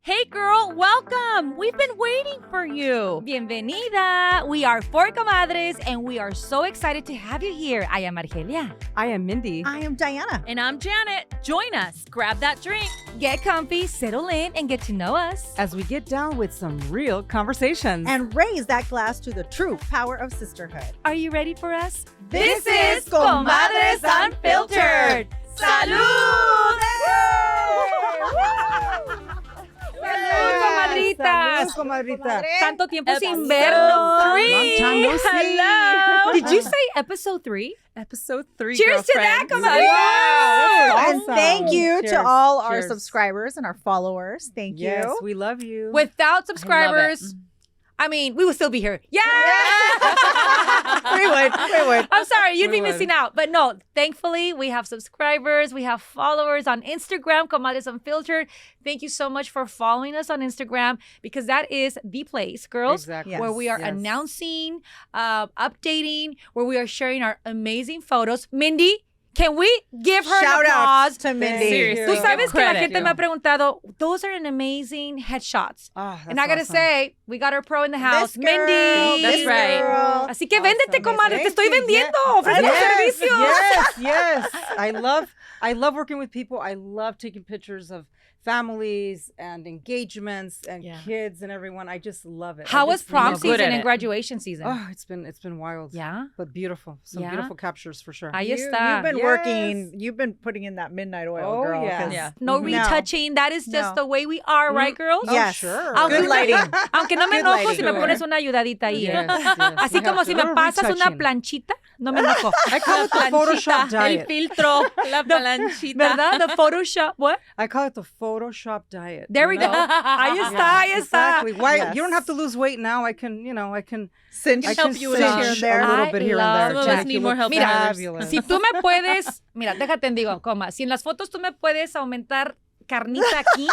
Hey girl, welcome! We've been waiting for you. Bienvenida! We are four comadres and we are so excited to have you here. I am Argelia. I am Mindy. I am Diana. And I'm Janet. Join us. Grab that drink. Get comfy, settle in, and get to know us. As we get down with some real conversations. And raise that glass to the true power of sisterhood. Are you ready for us? This is Comadres Unfiltered. ¡Salud! ¡Salud, comadritas! Salud, comadrita. Tanto tiempo sin Episode vernos. Long time no see. Hello. Did you say episode 3? Episode 3. Cheers to that, comadre. Wow. And thank you Cheers. to all our Cheers. subscribers and our followers. Thank Yes, you. we love you. Without subscribers, I mean, we would still be here. Yeah! We would. I'm sorry, you'd We be would. missing out. But no, thankfully, we have subscribers. We have followers on Instagram, Comadres Unfiltered. Thank you so much for following us on Instagram because that is the place, girls, Exactly. Yes. where we are Yes. announcing, updating, where we are sharing our amazing photos. Mindy, can we give her Shout an applause? out to Mindy. Seriously. Tú sabes Give que la credit. gente me ha preguntado, those are an amazing headshots. Ah, And I gotta awesome. say, we got our pro in the house, This girl, Mindy. That's this right. girl. Así que véndete, Awesome. comadre. Te Thank estoy you. vendiendo. Yes. Ofrece Yes, servicios. yes. I love working with people. I love taking pictures of families and engagements and Yeah. kids and everyone. I just love it. How I was just prom love good season at and it. graduation season? Oh, it's been wild. Yeah. But beautiful. Some Yeah. beautiful captures for sure. Ahí You've está. been Yes. working. You've been putting in that midnight oil, Oh, girl. yes. 'cause- Yeah. No Mhm. retouching. That is just No. the way we are, right, girls? Oh, Yes. sure. Aunque Good lighting. Aunque no me Good enojo si me lighting. pones una ayudadita ahí. ¿eh? Yes, yes. Así We como have si to- me little pasas una retouching. planchita, no me enojo. I call it the Photoshop El diet. filtro, la planchita. ¿Verdad? The Photoshop. What? I call it the Photoshop diet. There we you go. know? Ahí Yeah, está, ahí está. Exactly. Why Yes. you don't have to lose weight now? I can Cinch I help can you with cinch that. here and there. a little I bit here love and there. Some of us Jack, need you more look help than others. fabulous. Si tú me puedes, mira, déjate en digo, coma, si en las fotos tú me puedes aumentar carnita aquí,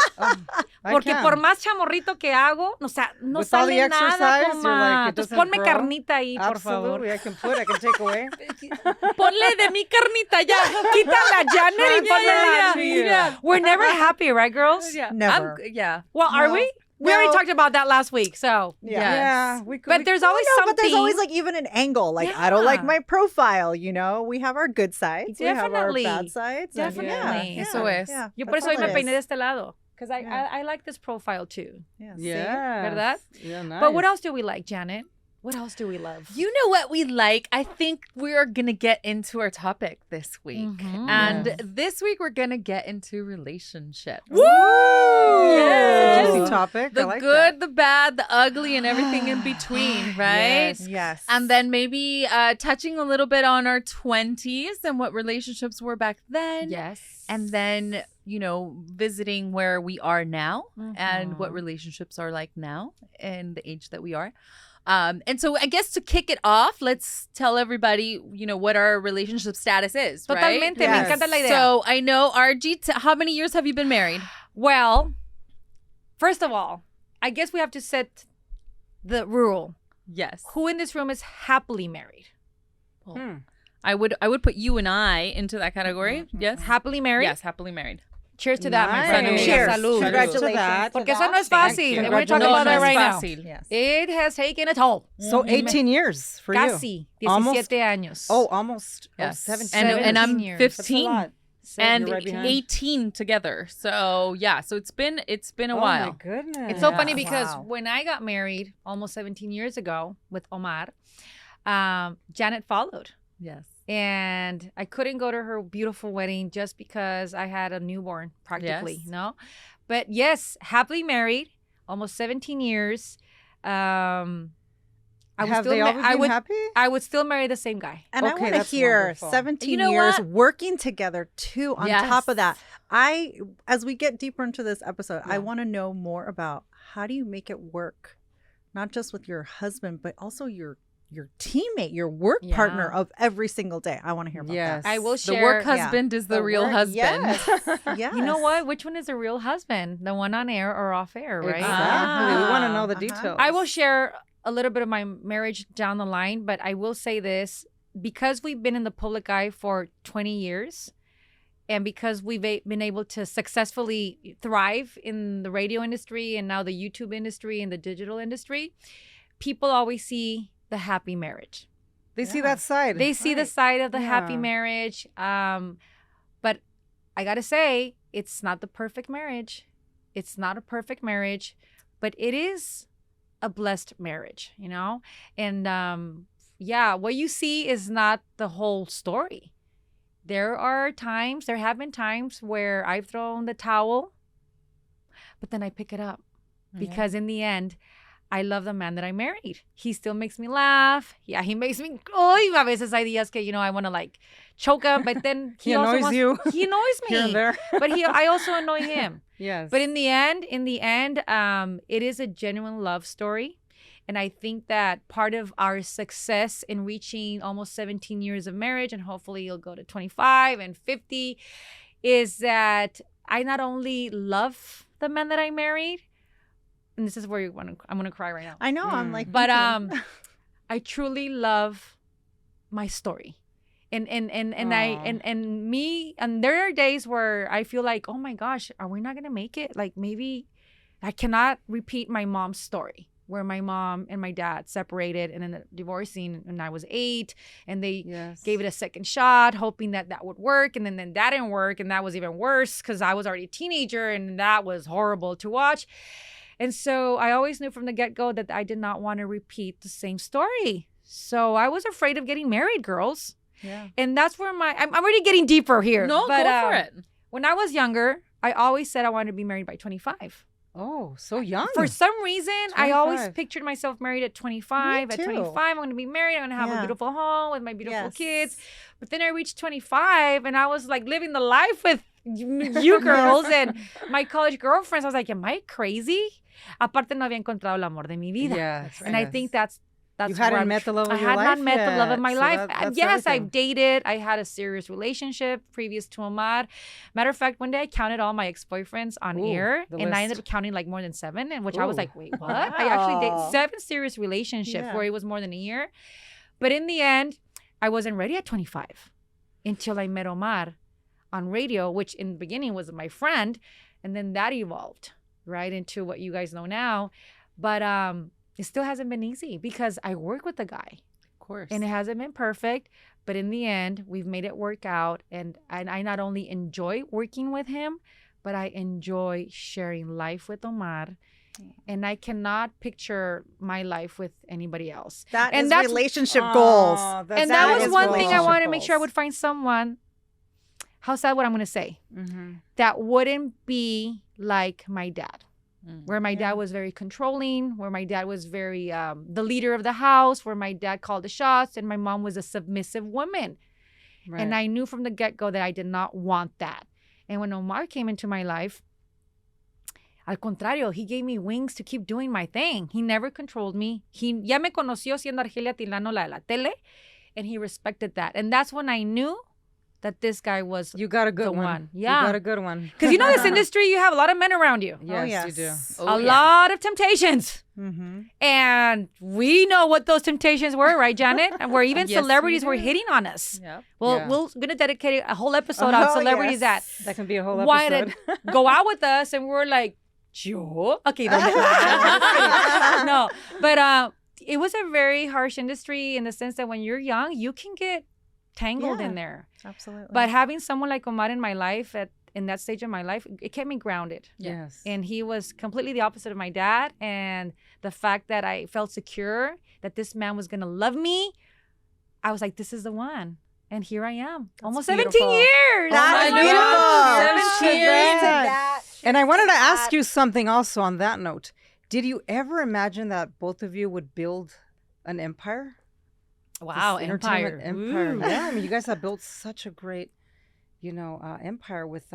I porque can. por más chamorrito que hago, o sea, no With all the sale nada, exercise, you're coma. like, it Entonces doesn't ponme grow. carnita ahí, por favor. Absolutely, I can take away. Ponle de mi carnita ya. Quítala, Janet, y ponmela. Yeah. We're never happy, right, girls? Yeah. Never. Yeah. Well, are No. we? We already No. talked about that last week, so. Yeah. Yeah, we could. But there's always No, something. but there's always like even an angle. Like I don't like Yeah. my profile. You know, we have our good sides. Definitely. We have our bad sides. and Definitely. Yeah, Eso es. yeah, Yo por that's eso hoy all me it peiné de is. este lado. Because Yeah. I like this profile too. Yeah. see? Yeah. ¿Verdad? Yeah, nice. But what else do we like, Janet? What else do we love? You know what we like? I think we're going to get into our topic this week. Mhm. And Yes. this week we're going to get into relationships. Woo! Yes. Juicy topic. I The like good, the bad, the ugly, and everything in between, right? Yes. Yes. And then maybe touching a little bit on our 20s and what relationships were back then. Yes. And then, visiting where we are now and what Mhm. relationships are like now and the age that we are. And so I guess to kick it off, let's tell everybody, what our relationship status is, right? Totalmente, me Yes. encanta la idea. So I know, RG, how many years have you been married? Well, first of all, I guess we have to set the rule. Yes. Who in this room is happily married? Hmm. I would put you and I into that category. Yes. Happily married? Yes, happily married. Cheers to that, my Nice. friend. Cheers. Amiga. Cheers. Salud. Congratulations. To that. Porque eso no es Thank fácil. you. And we're talking about that No, right no es now. fácil. Yes. It has taken a toll. So 18 years for you. Casi. 17 Almost- años. Oh, almost. Yes. 17. And I'm 17 years. That's a 15. lot. And You're right behind. 18 together. So yeah, so it's been a Oh while. my goodness. It's so Yeah. funny because Wow. when I got married almost 17 years ago with Omar, Janet followed. Yes. And I couldn't go to her beautiful wedding just because I had a newborn practically, Yes. no? But yes, happily married, almost 17 years. Have they always been happy? I would still marry the same guy. And I Okay, want to that's hear wonderful. 17 You know years what? working together too on Yes. top of that. As we get deeper into this episode, I want to know more about how do you make it work, not just with your husband, but also your teammate, your work Yeah. partner of every single day. I want to hear about Yes. that. I will The share. work husband is the real work- husband. Yes. Yes. You know what? Which one is the real husband? The one on air or off air, right? Exactly. We want to know the Uh-huh. details. I will share a little bit of my marriage down the line, but I will say this because we've been in the public eye for 20 years, And because we've been able to successfully thrive in the radio industry and now the YouTube industry and the digital industry, people always see the happy marriage. They see that side. They see the side of the happy Yeah. marriage. But I got to say, it's not the perfect marriage. It's not a perfect marriage, but it is a blessed marriage, you know? And what you see is not the whole story. There have been times where I've thrown the towel, but then I pick it up because in the end, I love the man that I married. He still makes me laugh. Yeah, he makes me, a veces hay días que, I want to like choke him, but then He annoys you. He annoys me. Here and there. But I also annoy him. Yes. But in the end, it is a genuine love story. And I think that part of our success in reaching almost 17 years of marriage, and hopefully you'll go to 25 and 50, is that I not only love the man that I married, and this is where I'm going to cry right now. I know. I'm like, But thinking. I truly love my story. And there are days where I feel like, oh my gosh, are we not going to make it? Like maybe I cannot repeat my mom's story, where my mom and my dad separated and then divorcing when I was 8, and they gave it a second shot, hoping that would work. And then that didn't work. And that was even worse because I was already a teenager, and that was horrible to watch. And so I always knew from the get-go that I did not want to repeat the same story. So I was afraid of getting married, girls. Yeah. And that's where I'm already getting deeper here. No, but, go for it. When I was younger, I always said I wanted to be married by 25. Oh, so young. For some reason, I always 25. pictured myself married at 25. Me At too. 25, I'm going to be married. I'm going to have a Yeah. beautiful home with my beautiful Yes. kids. But then I reached 25, and I was like living the life with you girls and my college girlfriends. I was like, am I crazy? Aparte, no había encontrado el amor de mi vida. Yes. And I think that's You hadn't met the love of your life. I had not met the love of my yet, so life. that's Yes, everything. I've dated. I had a serious relationship previous to Omar. Matter of fact, one day I counted all my ex-boyfriends on Ooh, air, the and I ended list. up counting like more than 7, and which I was Ooh. like, wait, what? I actually Wow. dated 7 serious relationships Yeah. where it was more than a year. But in the end, I wasn't ready at 25 until I met Omar on radio, which in the beginning was my friend, and then that evolved right into what you guys know now. But it still hasn't been easy because I work with the guy. Of course. And it hasn't been perfect, but in the end, we've made it work out. And I not only enjoy working with him, but I enjoy sharing life with Omar. And I cannot picture my life with anybody else. That And is that's- relationship goals. And that was is one thing I relationship wanted to make sure I goals. would find someone, how sad what I'm going to say, Mm-hmm. that wouldn't be like my dad. Where my Yeah. dad was very controlling, where my dad was very the leader of the house, where my dad called the shots, and my mom was a submissive woman. Right. And I knew from the get-go that I did not want that. And when Omar came into my life, al contrario, he gave me wings to keep doing my thing. He never controlled me. He ya me conoció siendo Argelia Tilano, la de la tele, and he respected that. And that's when I knew that this guy was You got a good the one. one. Yeah. You got a good one. because you know this industry, you have a lot of men around you. Yes, you do. yes. Oh, a yeah. lot of temptations. Mm-hmm. And we know what those temptations were, right, Janet? And where even Yes, we celebrities were do. hitting on us. Yep. Well, Yeah. we're going to dedicate a whole episode on Oh, celebrities yes. That can be a whole that wanted episode. to go out with us, and we're like, yo? Okay, no. No, but it was a very harsh industry in the sense that when you're young, you can get tangled Yeah. in there. Absolutely. But having someone like Omar in my life in that stage of my life, it kept me grounded. Yes. And he was completely the opposite of my dad. And the fact that I felt secure that this man was going to love me, I was like, this is the one. And here I am. Almost 17 beautiful. years. That Oh is my God. beautiful. 17 years. Congrats. And I wanted to ask you something also on that note. Did you ever imagine that both of you would build an empire? Wow, This empire. entertainment empire. Ooh. Yeah, I mean, you guys have built such a great, empire with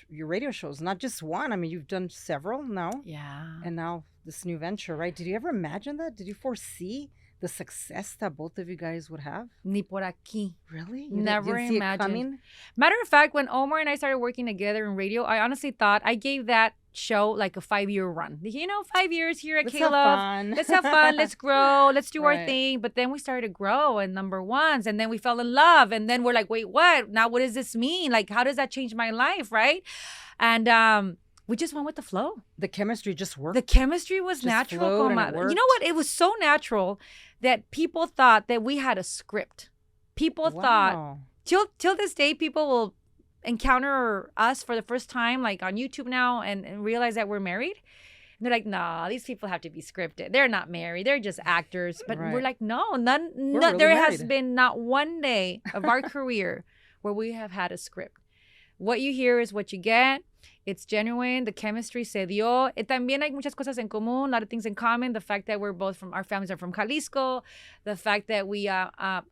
your radio shows. Not just one. I mean, you've done several now, Yeah. and now this new venture, right? Did you ever imagine that? Did you foresee the success that both of you guys would have? Ni por aquí. Really? Never didn't see it imagined. coming? Matter of fact, when Omar and I started working together in radio, I honestly thought I gave that show like a 5-year run. 5 years here at Let's have Caleb. fun. Let's have fun. Let's grow. Let's do our Right. thing. But then we started to grow and number ones. And then we fell in love. And then we're like, wait, what? Now what does this mean? Like, how does that change my life? Right. And we just went with the flow. The chemistry just worked. The chemistry was Just natural. flowed and it You worked. know what? It was so natural that people thought that we had a script. People thought, Wow. till this day, people will encounter us for the first time, like on YouTube now, and realize that we're married. And they're like, nah, these people have to be scripted. They're not married. They're just actors. But we're Right. like, no, none. really There has married. been not one day of our career where we have had a script. What you hear is what you get. It's genuine. The chemistry se dio. También hay muchas cosas en común, a lot of things in common. The fact that we're both our families are from Jalisco. The fact that we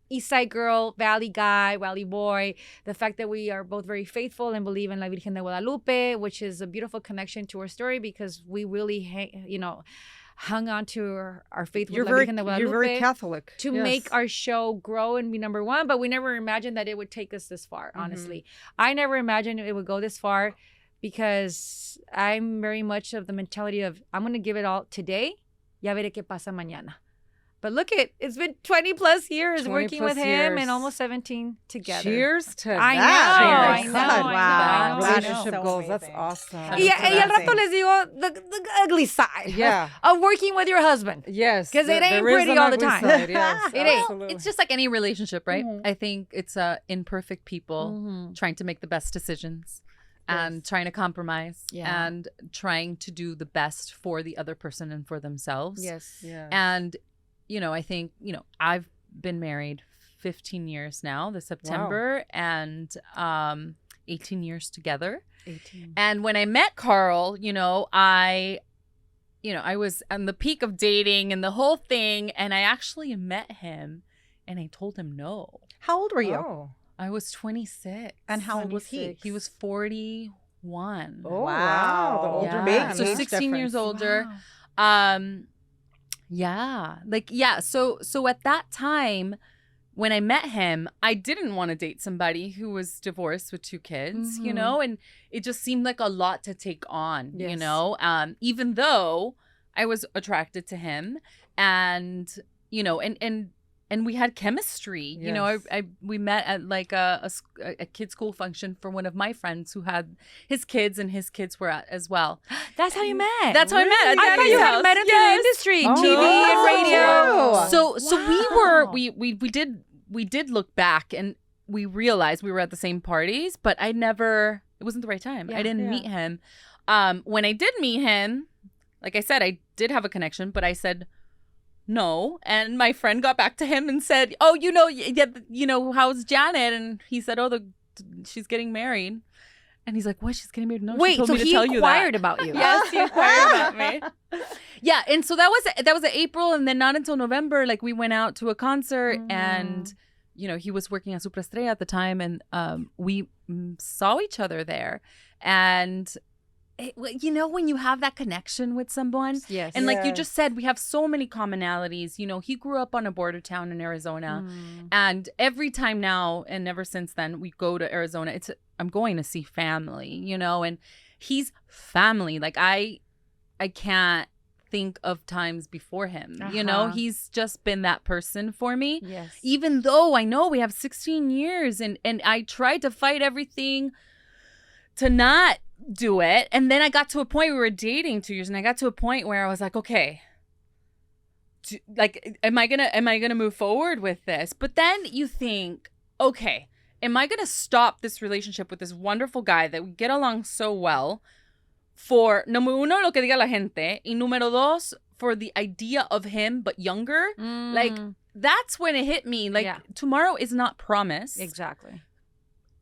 East Side girl, Valley guy, Valley boy. The fact that we are both very faithful and believe in La Virgen de Guadalupe, which is a beautiful connection to our story because we really, hung on to our faith with La Virgen de Guadalupe. You're very Catholic. To Yes. make our show grow and be number one, but we never imagined that it would take us this far, honestly. I never imagined it would go this far because I'm very much of the mentality of I'm going to give it all today, ya veré qué pasa mañana. But look, it's been 20 plus years 20 working with plus him years. and almost 17 together. Cheers to I that. know, Oh my I know, God. I know, I know. Relationship So goals. That's amazing. awesome. That's Y al rato amazing. les digo the ugly side Yeah. of working with your husband. Yes. 'Cause it ain't there is pretty an all the ugly time. side, yes, It ain't. absolutely. It's just like any relationship, right? Mhm. I think it's imperfect people Mhm. trying to make the best decisions and trying to compromise Yeah. and trying to do the best for the other person and for themselves. Yes. Yeah. And, I think, I've been married 15 years now this September and 18 years together. 18. And when I met Carl, I was on the peak of dating and the whole thing. And I actually met him and I told him no. How old were you? Oh. I was 26. And how old was he? 26. He was 41. Oh, wow. Wow. The older Yeah. man. So Age 16 years difference. older. Wow. So at that time when I met him, I didn't want to date somebody who was divorced with 2 kids, Mhm. and it just seemed like a lot to take on, Yes. even though I was attracted to him and we had chemistry. Yes. We met at like a kid's school function for one of my friends who had his kids and his kids were at as well. That's how you met. That's how I met. At I thought Danny's you had house. met him through the Yes. industry, Oh, TV and radio. wow. So Wow. we did look back and we realized we were at the same parties, but it wasn't the right time. Yeah. I didn't meet him. When I did meet him, like I said, I did have a connection, but I said no. And my friend got back to him and said, "Oh, how's Janet?" And he said, "Oh, she's getting married." And he's like, "What? She's getting married?" No, she Wait, told so me to he tell you that. inquired about you. Yes, he inquired about me. Yeah, and so that was April, and then not until November, like we went out to a concert, and he was working at Superestrella at the time, and we saw each other there, and when you have that connection with someone, Yes. and like you Yes. just said, we have so many commonalities. He grew up on a border town in Arizona, and every time now and ever since then we go to Arizona, I'm going to see family, and he's family. Like I can't think of times before him. He's just been that person for me. Yes. Even though I know we have 16 years and I tried to fight everything to not do it. And then I got to a point, we were dating 2 years, and I got to a point where I was like, okay, am I gonna move forward with this? But then you think, okay, am I gonna stop this relationship with this wonderful guy that we get along so well for número uno, lo que diga la gente, y número dos, for the idea of him but younger? Like that's when it hit me. Like tomorrow is not promised. Exactly.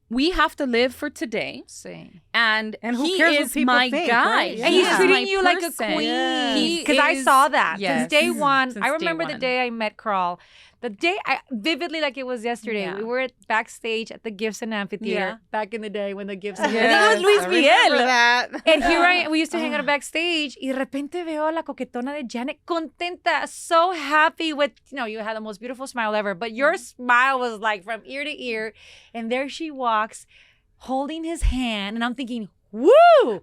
We have to live for today. Same. And who he cares what is people my think, guy. right? And he's Yeah. treating my you like a person. queen. Yes. Because I saw that Yes. since day one. Since I day remember the one. day I met Carl. The day, vividly like it was yesterday. Yeah. We were at backstage at the Gibson Amphitheater Yeah. back in the day when the Gibson. Yes, I think it was Luis I Miguel. remember that. And here we used to hang out backstage. Y de repente veo a la coquetona de Janet contenta, so happy with, you had the most beautiful smile ever. But your smile was like from ear to ear. And there she walks, holding his hand. And I'm thinking, Woo!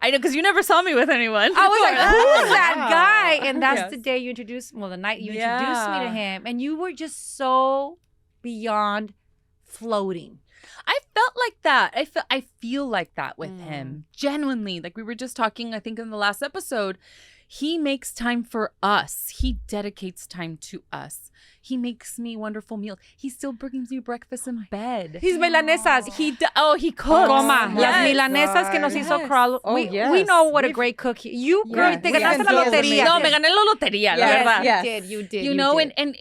I know, because you never saw me with anyone. I was like, who is that Yeah. guy? And that's Yes. the day you introduced, the night you introduced me to him. And you were just so beyond floating. I felt like that. I feel like that with him. Genuinely. Like we were just talking, I think in the last episode, he makes time for us. He dedicates time to us. He makes me wonderful meals. He still brings me breakfast in bed. He's milanesas. He cooks. Coma, las Yes. milanesas que nos hizo Yes. Carl. Oh, we yes. know what a We've- great cook you, girl, Yes. te Yes. ganaste la Yes. lotería. No, me gané la lotería, la Yes, verdad. Yes. you did. You know, did. and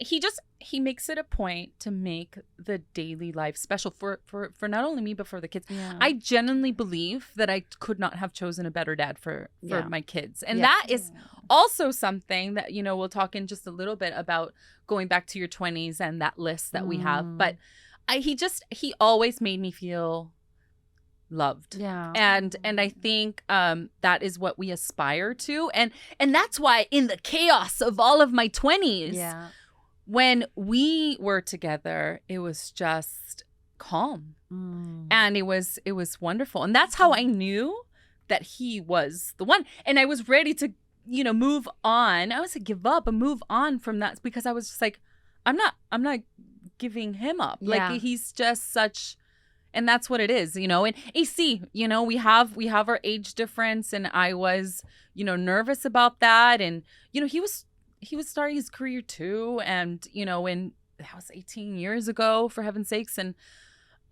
he makes it a point to make the daily life special for not only me but for the kids. Yeah. I genuinely believe that I could not have chosen a better dad for Yeah. my kids. And Yeah. that is also something that, you know, we'll talk in just a little bit about going back to your 20s and that list that we have. But he always made me feel loved. Yeah. And I think that is what we aspire to. And that's why in the chaos of all of my 20s, Yeah. when we were together, it was just calm. And it was wonderful. And that's how I knew that he was the one. And I was ready to, you know, move on. I was to give up and move on from that because I was just like, I'm not giving him up. Yeah. Like he's just such, and that's what it is, you know. And AC, you know, we have our age difference, and I was, you know, nervous about that. And, you know, he was starting his career too. And, you know, and that was 18 years ago, for heaven's sakes. And,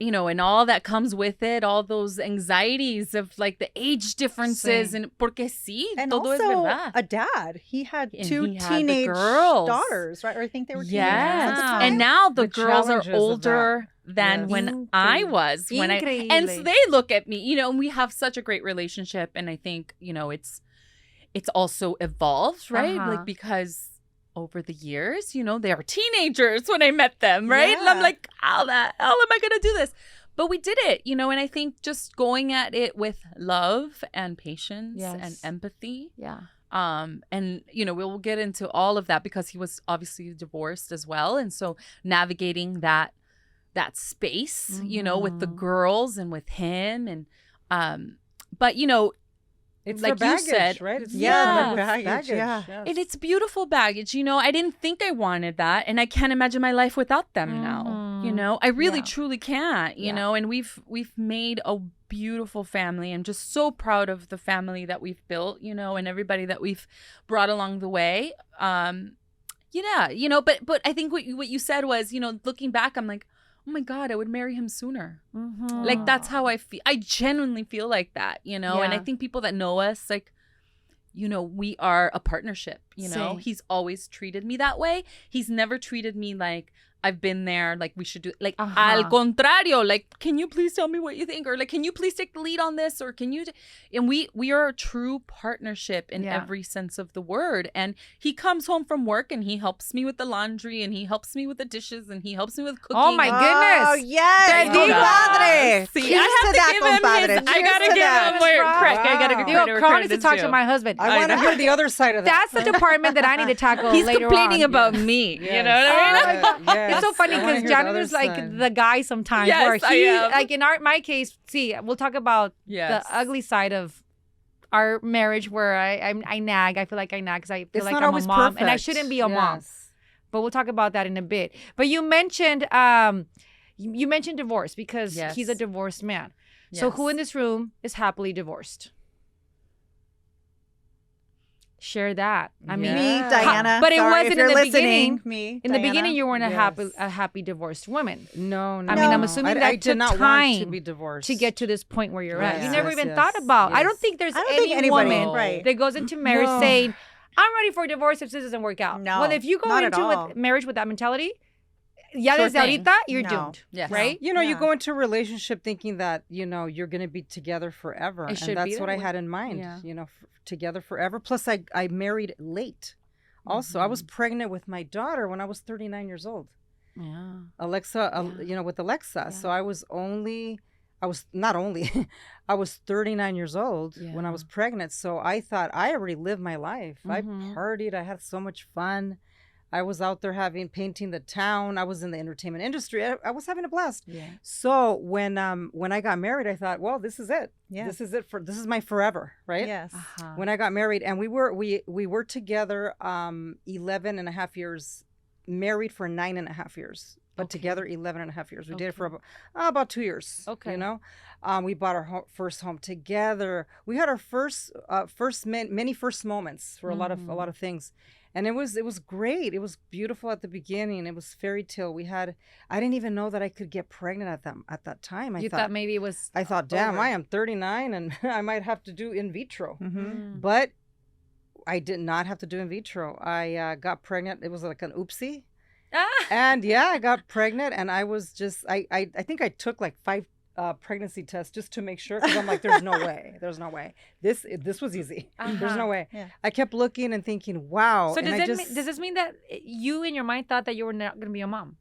you know, and all that comes with it, all those anxieties of like the age differences. Sí. And porque sí, And todo es also verdad. a dad. He had And two he had the teenage girls. daughters, right? Or I think they were teenagers Yes. at the time. And now the The girls are challenges of older than Yes. when I Increíble. was. And Increíble. so they look at me, you know, and we have such a great relationship. And I think, you know, it's also evolved, right? Uh-huh. Like because over the years, you know, they are teenagers when I met them, right? And I'm Yeah. like, how the hell am I going to do this? But we did it, you know, and I think just going at it with love and patience and Yes. empathy. Yeah. And you know, we'll get into all of that because he was obviously divorced as well. And so navigating that space, you know, with the Mhm. girls and with him and but you know, It's like the you baggage, said, right? It's Yeah, the the baggage, yeah. yes. and it's beautiful baggage, you know. I didn't think I wanted that, and I can't imagine my life without them now. You Mhm. know, I really Yeah. truly can't. You Yeah. know, and we've made a beautiful family. I'm just so proud of the family that we've built. You know, and everybody that we've brought along the way. Yeah, you know, but I think what you said was, you know, looking back, I'm like, oh my God, I would marry him sooner. Mhm. Like that's how I feel. I genuinely feel like that, you know. And I Yeah. think people that know us, like, you know, we are a partnership, you know. Sí. He's always treated me that way. He's never treated me like I've been there, like we should do, like al contrario, like, can you please tell me what you think, or like, can you please take the lead on this, or can you and we are a true partnership in Yeah. every sense of the word. And he comes home from work and he helps me with the laundry, and he helps me with the dishes, and he helps me with cooking. Oh my Oh, goodness. yes. Te digo. Compadre. See, Cheers I have to that, give him compadre. his, I Cheers gotta to give that. him where Wow. credit. I gotta give Digo, credit where Carl credit needs to is talk due. to my husband. I want to hear the other side of that. That's the department that I need to tackle He's later complaining on. about me. You Yes. know what I mean? Oh my Yes. It's so funny I wanna because hear the Johnny other is like side. the guy sometimes Yes, where I he, am. like in my case, see, we'll talk about Yes. the ugly side of our marriage where I nag. I feel like I nag because I feel It's like not I'm a always mom and I perfect. shouldn't be a mom. Yes. But we'll talk about that in a bit. But you mentioned you mentioned divorce because Yes. he's a divorced man. So who Yes. in this room is happily divorced? Share that. I mean, Me, Yeah. Diana. But it Sorry, wasn't if you're in the listening. beginning. Me, in the Diana. beginning, you weren't Yes. a happy divorced woman. No, no. I mean, I'm no. assuming I that did took not want to time be divorced to get to this point where you're at. You Yes, never yes, even yes, thought about. I don't yes. think there's I don't any think anybody, woman right. that goes into marriage No. saying, "I'm ready for a divorce if this doesn't work out." No, Well, if you go not at into all. with marriage with that mentality, ya Sure desde thing. ahorita, you're No. doomed. Yes. Right? You know, you Yeah. go into a relationship thinking that, you know, you're going to be together forever. It And should be that's that what I way. had in mind, Yeah. you know, together forever. Plus, I married late. Also, I was pregnant with my daughter when I was 39 years old. Yeah. Alexa, Yeah. you know, with Alexa. Yeah. So I was not only, I was 39 years old when I Yeah. was pregnant. So I thought I already lived my life. I Mhm. partied. I had so much fun. I was out there painting the town. I was in the entertainment industry. I was having a blast. Yeah. So when I got married, I thought, well, this is it. Yeah. This is my forever, right? Yes. Uh-huh. When I got married, and we were together 11 and a half years, married for 9.5 years, but Okay. together 11 and a half years. We did it Okay. for about 2 years. Okay. You know, we bought our first home together. We had our many first moments for a lot of things. And it was great. It was beautiful at the beginning. It was fairy tale. I didn't even know that I could get pregnant at that time. You thought maybe it was. I thought, damn, over. I am 39 and I might have to do in vitro. Mm-hmm. But I did not have to do in vitro. I got pregnant. It was like an oopsie. Ah! And yeah, I got pregnant, and I was just, I think I took like 5 pregnancy tests just to make sure, because I'm like, there's no way. This was easy. There's Uh-huh. no way. Yeah. I kept looking and thinking, wow. So and does this mean that you in your mind thought that you were not going to be a mom?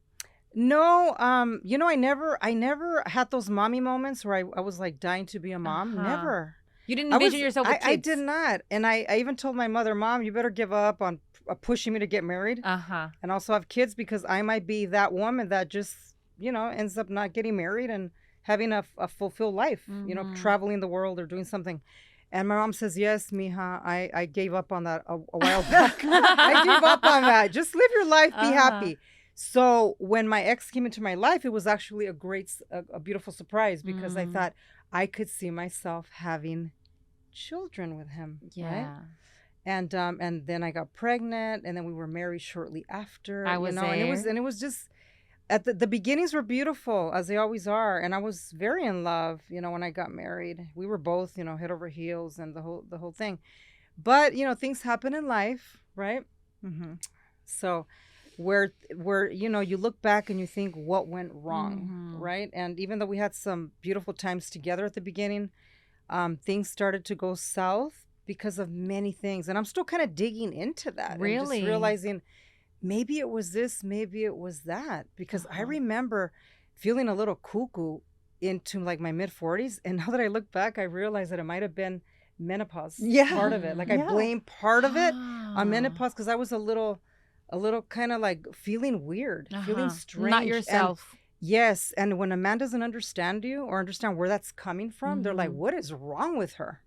No, I never had those mommy moments where I was like dying to be a mom. Uh-huh. Never. You didn't envision yourself with I kids? did not. And I even told my mother, Mom, you better give up on pushing me to get married Uh-huh. and also have kids, because I might be that woman that just, ends up not getting married and having a fulfilled life, Mhm. traveling the world or doing something. And my mom says, yes, mija, I gave up on that a while back. I gave up on that. Just live your life, be happy. So when my ex came into my life, it was actually a beautiful surprise, because I thought I could see myself having children with him. Yeah. Right? And then I got pregnant, and then we were married shortly after. I was and it was just at the beginnings were beautiful, as they always are, and I was very in love. When I got married, we were both head over heels and the whole thing. But things happen in life, right? Mm-hmm. So where you look back and you think, what went wrong, right? And even though we had some beautiful times together at the beginning, things started to go south because of many things. And I'm still kind of digging into that. Really? And just realizing maybe it was this, maybe it was that. Because I remember feeling a little cuckoo into like my mid 40s. And now that I look back, I realize that it might have been menopause. Yeah. Part of it. Like I Yeah. blame part of it on menopause, because I was a little kind of like feeling weird, feeling strange. Not yourself. Yes. And when a man doesn't understand you or understand where that's coming from, they're like, Mhm. what is wrong with her?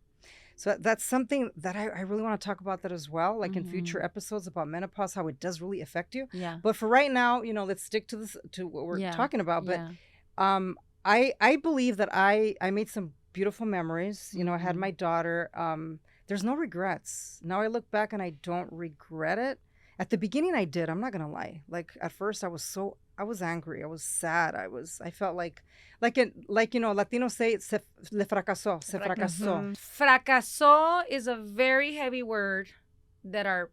So that's something that I really want to talk about that as well, like in future episodes about menopause, how it does really affect you. Yeah. But for right now, let's stick to what we're Yeah. talking about. But Yeah. I believe that I made some beautiful memories. I had my daughter. There's no regrets. Now I look back and I don't regret it. At the beginning I did, I'm not going to lie. Like at first I was angry. I was sad. I felt like Latinos say, le fracasó, se fracasó. Fracasó is a very heavy word that our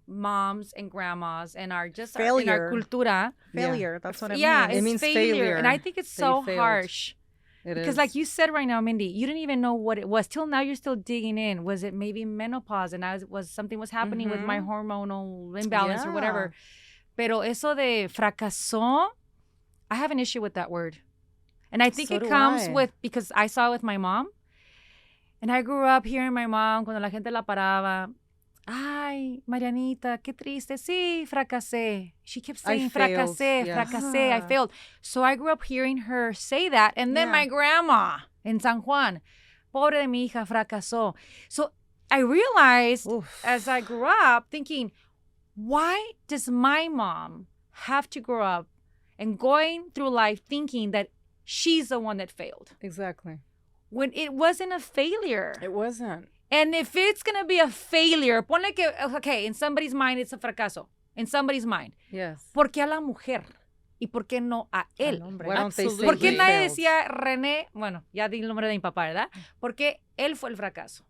moms and grandmas and our just in our Failure. cultura. Failure. That's what it Yeah, means. it's means failure. failure. And I think it's That so you failed. harsh. It Because is. like you said right now, Mindy, you didn't even know what it was. Till now you're still digging in. Was it maybe menopause and something was happening with my hormonal imbalance or whatever? Pero eso de fracasó, I have an issue with that word. And I think So it do comes I. with, because I saw it with my mom. And I grew up hearing my mom, cuando la gente la paraba, ay, Marianita, qué triste. Sí, fracasé. She kept saying, failed. fracasé, Yes. fracasé, I failed. So I grew up hearing her say that. And then Yeah. my grandma in San Juan, pobre de mi hija, fracasó. So I realized Oof. as I grew up thinking, why does my mom have to grow up and going through life thinking that she's the one that failed Exactly. when it wasn't a failure? It wasn't. And if it's going to be a failure, ponle que, okay, in somebody's mind it's a fracaso. In somebody's mind. Yes. ¿Por qué a la mujer? ¿Y por qué no a él? Al hombre. Why don't they say ¿Por qué he nadie failed? decía René? Bueno, ya di el nombre de mi papá, ¿verdad? Porque él fue el fracaso.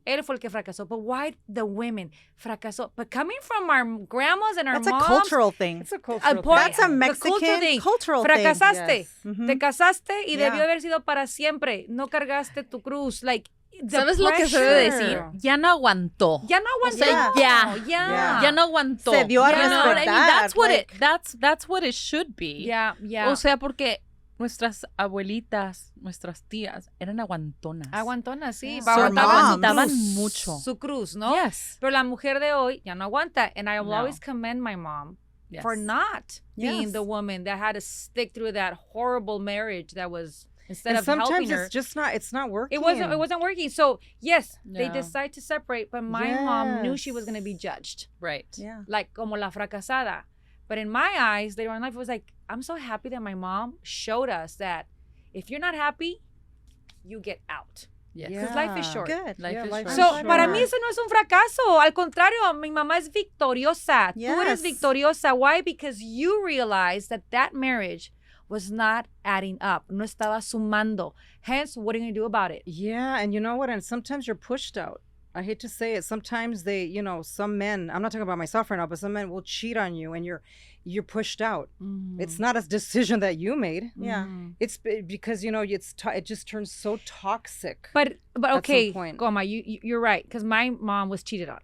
Él fue el que fracasó. But why the women fracasó? But coming from our grandmas and our That's moms. a cultural thing. It's a cultural point- That's a thing. Mexican cultural thing. Fracasaste. Yes. Mhm. Te casaste y Yeah. debió haber sido para siempre. No cargaste tu cruz. Like, the ¿Sabes lo que se debe pressure. decir? Ya no aguantó. Ya no aguantó. sea, ya. Ya. Ya no aguantó. Se dio a You know what I mean? respetar, That's what like- that's what it should be. Ya, ya. O sea, porque nuestras abuelitas, nuestras tías, eran aguantonas. Aguantonas, sí. Yeah. Aguantaban Moms. Aguantaban mucho. su cruz, ¿no? Yes. Pero la mujer de hoy ya no aguanta. And I will No. always commend my mom Yes. for not being Yes. the woman that had to stick through that horrible marriage that was, instead And of helping sometimes her. it's just not. It's not working. It wasn't working. So yes, they Yeah. decide to separate, but my mom knew she was Yes. going to be judged, Right. Yeah. like como la fracasada. But in my eyes, later in life, it was like, I'm so happy that my mom showed us that if you're not happy, you get out. Yes. Because life is short. Good. Life Yeah, is life short. is So, Sure. para mí eso no es un fracaso. Al contrario, mi mamá es victoriosa. Tú eres Yes. victoriosa. Why? Because you realized that that marriage was not adding up. No estaba sumando. Hence, what are you going to do about it? Yeah, and you know what? And sometimes you're pushed out. I hate to say it. Sometimes they, some men, I'm not talking about myself right now, but some men will cheat on you and you're pushed out. It's not a decision that you made. Yeah. It's because, it just turns so toxic. But some okay, point. Goma, you're right. Because my mom was cheated on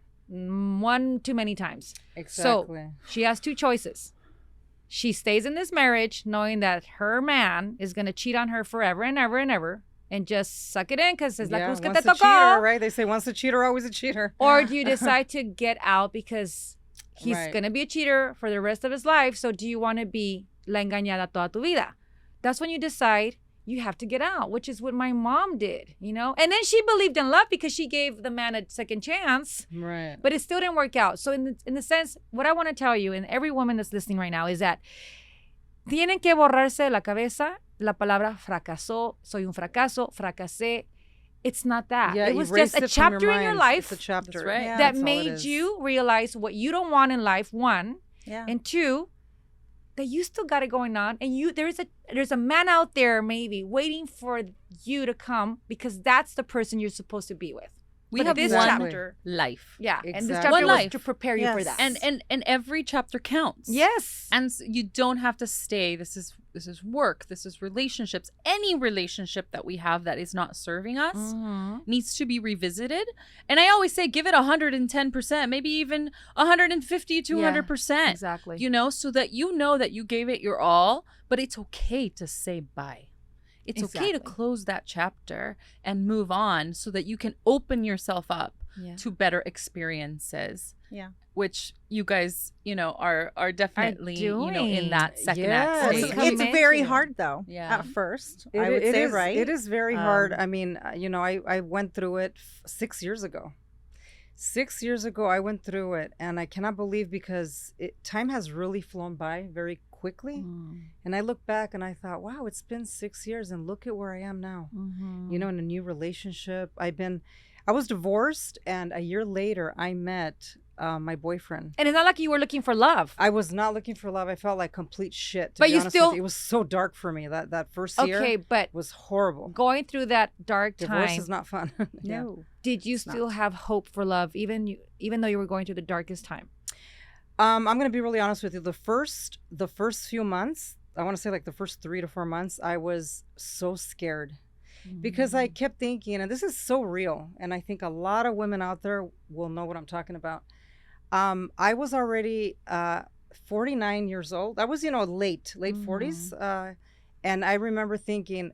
one too many times. Exactly. So she has two choices. She stays in this marriage knowing that her man is going to cheat on her forever and ever and ever, and just suck it in because es la cruz que te once a cheater, tocó. right? They say once a cheater, always a cheater. Or do you decide to get out because he's Right. going to be a cheater for the rest of his life? So do you want to be la engañada toda tu vida? That's when you decide you have to get out, which is what my mom did, And then she believed in love because she gave the man a second chance, Right. but it still didn't work out. So in the sense, what I want to tell you, and every woman that's listening right now, is that tienen que borrarse de la cabeza la palabra fracasó, soy un fracaso, fracasé. It's not that. Yeah, It was erase just a it from your chapter in your minds. life It's a chapter. That's right. Yeah. that That's all it made is. you realize what you don't want in life, one, Yeah. and two, that you still got it going on, and there's a man out there maybe waiting for you to come because that's the person you're supposed to be with. We But have this one chapter, life. yeah, and this Exactly. chapter One was life. to prepare you for Yes. that. And every chapter counts. yes, And you don't have to stay. This is work. This is relationships. Any relationship that we have that is not serving us Mhm. needs to be revisited. And I always say, give it 110%, maybe even 150, 200%. exactly. So that you know that you gave it your all, but it's okay to say bye. It's okay to Exactly. close that chapter and move on so that you can open yourself up Yeah. to better experiences. Yeah. Which you guys, are definitely, doing. in that second Yes. act Well, stage. it's, Coming it's very into it. hard though. Yeah. At first, It- I would it say, is- right? It is very hard. Um, I mean, I went through it 6 years ago. 6 years ago, I went through it, and I cannot believe because time has really flown by very quickly. And I look back and I thought, wow, it's been 6 years, and look at where I am now. Mhm. In a new relationship. I was divorced, and a year later, I met my boyfriend. And it's not like you were looking for love. I was not looking for love. I felt like complete shit. To But be you honest still- with you. It was so dark for me. That first year Okay, but was horrible. going through that dark Divorce time, is not fun. Yeah. No. did you not. still have hope for love, even though you were going through the darkest time? I'm gonna be really honest with you. The first few months, I want to say like the first 3 to 4 months, I was so scared because I kept thinking, and this is so real, and I think a lot of women out there will know what I'm talking about. I was already 49 years old. I was, late 40s, and I remember thinking,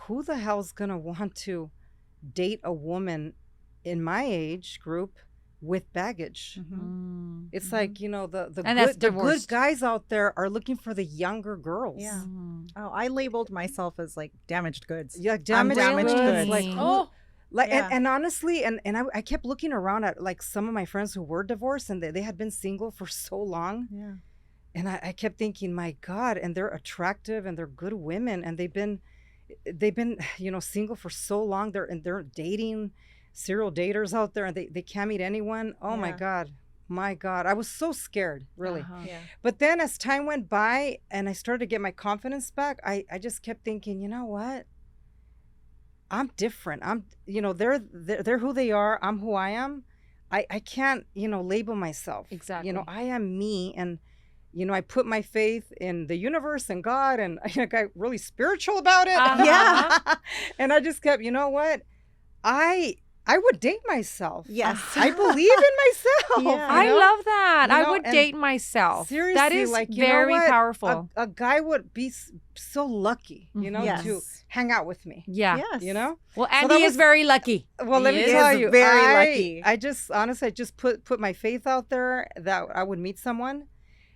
who the hell's gonna want to date a woman in my age group with baggage? Mm. It's like, the And that's good, the good divorced. guys out there are looking for the younger girls. Yeah. Mm. Oh, I labeled myself as like damaged goods. Yeah, damaged damaged goods. goods. Like, Oh. Yeah. and honestly, and I kept looking around at like some of my friends who were divorced and they had been single for so long. Yeah. And I kept thinking, my God, and they're attractive and they're good women and they've been, single for so long. They're dating serial daters out there and they can't meet anyone. Oh my Yeah. God. I was so scared, really. Uh-huh. Yeah. But then as time went by and I started to get my confidence back, I just kept thinking, you know what? I'm different. They're who they are. I'm who I am. I can't, label myself. Exactly. I am me. And, I put my faith in the universe and God, and I got really spiritual about it. Uh-huh. Yeah. And I just kept, you know what? I I would date myself. Yes. I believe in myself. Yeah. I you know? love that. You I know, would and date myself. Seriously, That is like, you know very what? powerful. A guy would be so lucky, you know, Yes. to hang out with me. Yeah. Yes. You know? Well, that Andy is was- very lucky. Well, let He me is tell you, very I, lucky. I just honestly, I just put my faith out there that I would meet someone.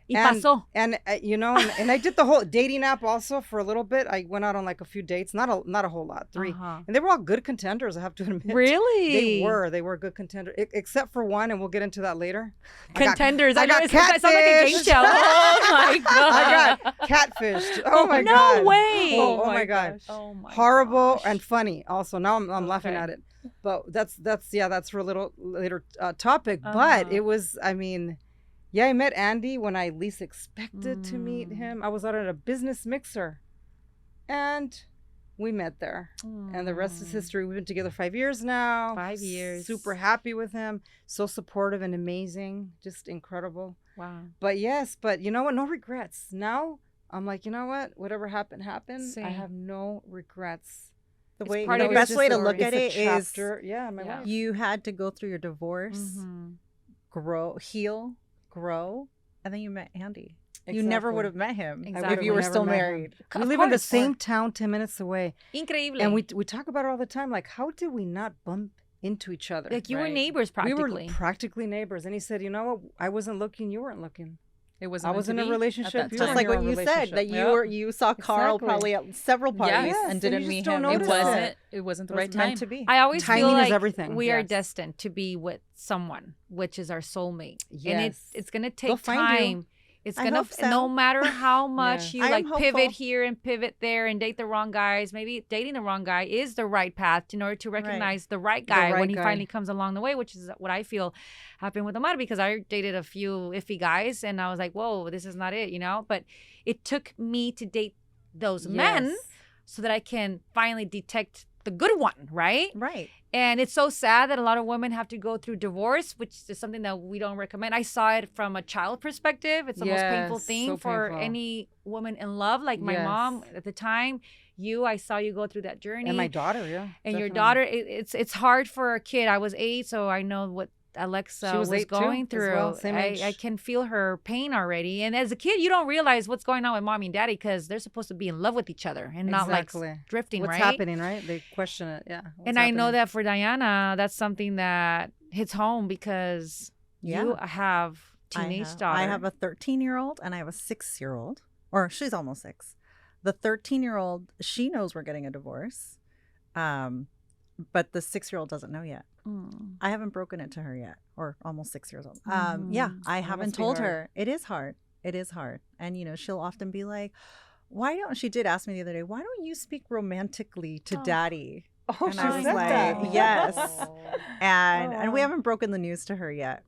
Y And- pasó. And you know, and I did the whole dating app also for a little bit. I went out on like a few dates, not a whole lot, 3, Uh-huh. and they were all good contenders. I have to admit, Really? they were good contenders, except for one, and we'll get into that later. I got- Contenders. I know got it sounds like a game catfished. show. Oh my god. I got catfished. Oh my no god! way. Oh my god! gosh. Oh my Horrible gosh. and funny. Also, now I'm laughing Okay. at it, but that's for a little later topic. But Uh-huh. it was, I mean. Yeah, I met Andy when I least expected to meet Mm. him. I was out at a business mixer, and we met there. And the rest is history. We've been together 5 years now. 5 years. Super happy with him. So supportive and amazing. Just incredible. Wow. But yes, but you know what? No regrets. Now I'm like, you know what? Whatever happened, happened. I Same. have no regrets. The It's way part the of your best way to story. look at it It's a is chapter. Yeah, my Yeah. life. you had to go through your divorce, Mhm. grow, and then you met Andy. You never would have met him Exactly. if you were Never still met him. married. We Of live in the course. same town, 10 minutes away. Increíble. And we talk about it all the time. Like, how did we not bump into each other? like you were Right. neighbors We practically. were practically neighbors. And he said, you know what? I wasn't looking. You weren't looking. It wasn't I meant was to in a be at relationship, that you Just were time. like in your what you said, that relationship. you saw Carl Exactly. probably at several parties Yes, and and didn't you meet just don't him. It notice before. it wasn't the It was right time. meant to be. I always Timing feel is like everything. we are Yes. destined to be with someone, which is our soulmate. And Yes. it's gonna They'll take find you. time. It's I gonna hope so. no matter how much Yeah. you I like am pivot hopeful. here and pivot there and date the wrong guys. Maybe dating the wrong guy is the right path in order to recognize the right guy right when he guy. finally comes along the way, which is what I feel happened with Omar, because I dated a few iffy guys and I was like, whoa, this is not it, you know? But it took me to date those men Yes. so that I can finally detect the good one, right? Right. And it's so sad that a lot of women have to go through divorce, which is something that we don't recommend. I saw it from a child perspective. It's the most painful Yes, thing so for painful. any woman in love. Like my mom Yes. at the time, I saw you go through that journey. And my daughter, yeah. And your definitely. daughter, it's hard for a kid. I was 8, so I know what Alexa She was 8 too, going as through. well, same age. I can feel her pain already. And as a kid, you don't realize what's going on with mommy and daddy because they're supposed to be in love with each other and not Exactly. like drifting, What's right? happening, right? They question it. Yeah. And I know that for Diana, that's something that hits home because you have teenage daughter. I have a 13-year-old and I have a 6-year-old, or she's almost 6. The 13-year-old, she knows we're getting a divorce, but the 6-year-old doesn't know yet. Mm. I haven't broken it to her yet, or almost 6 years old. Mhm. Yeah, I That haven't must be told hard. her. It is hard. It is hard. And, she'll often be like, why don't, she did ask me the other day, why don't you speak romantically to Oh. daddy? Oh, And she I was said like, that. yes. And we Oh. haven't broken the news to her yet.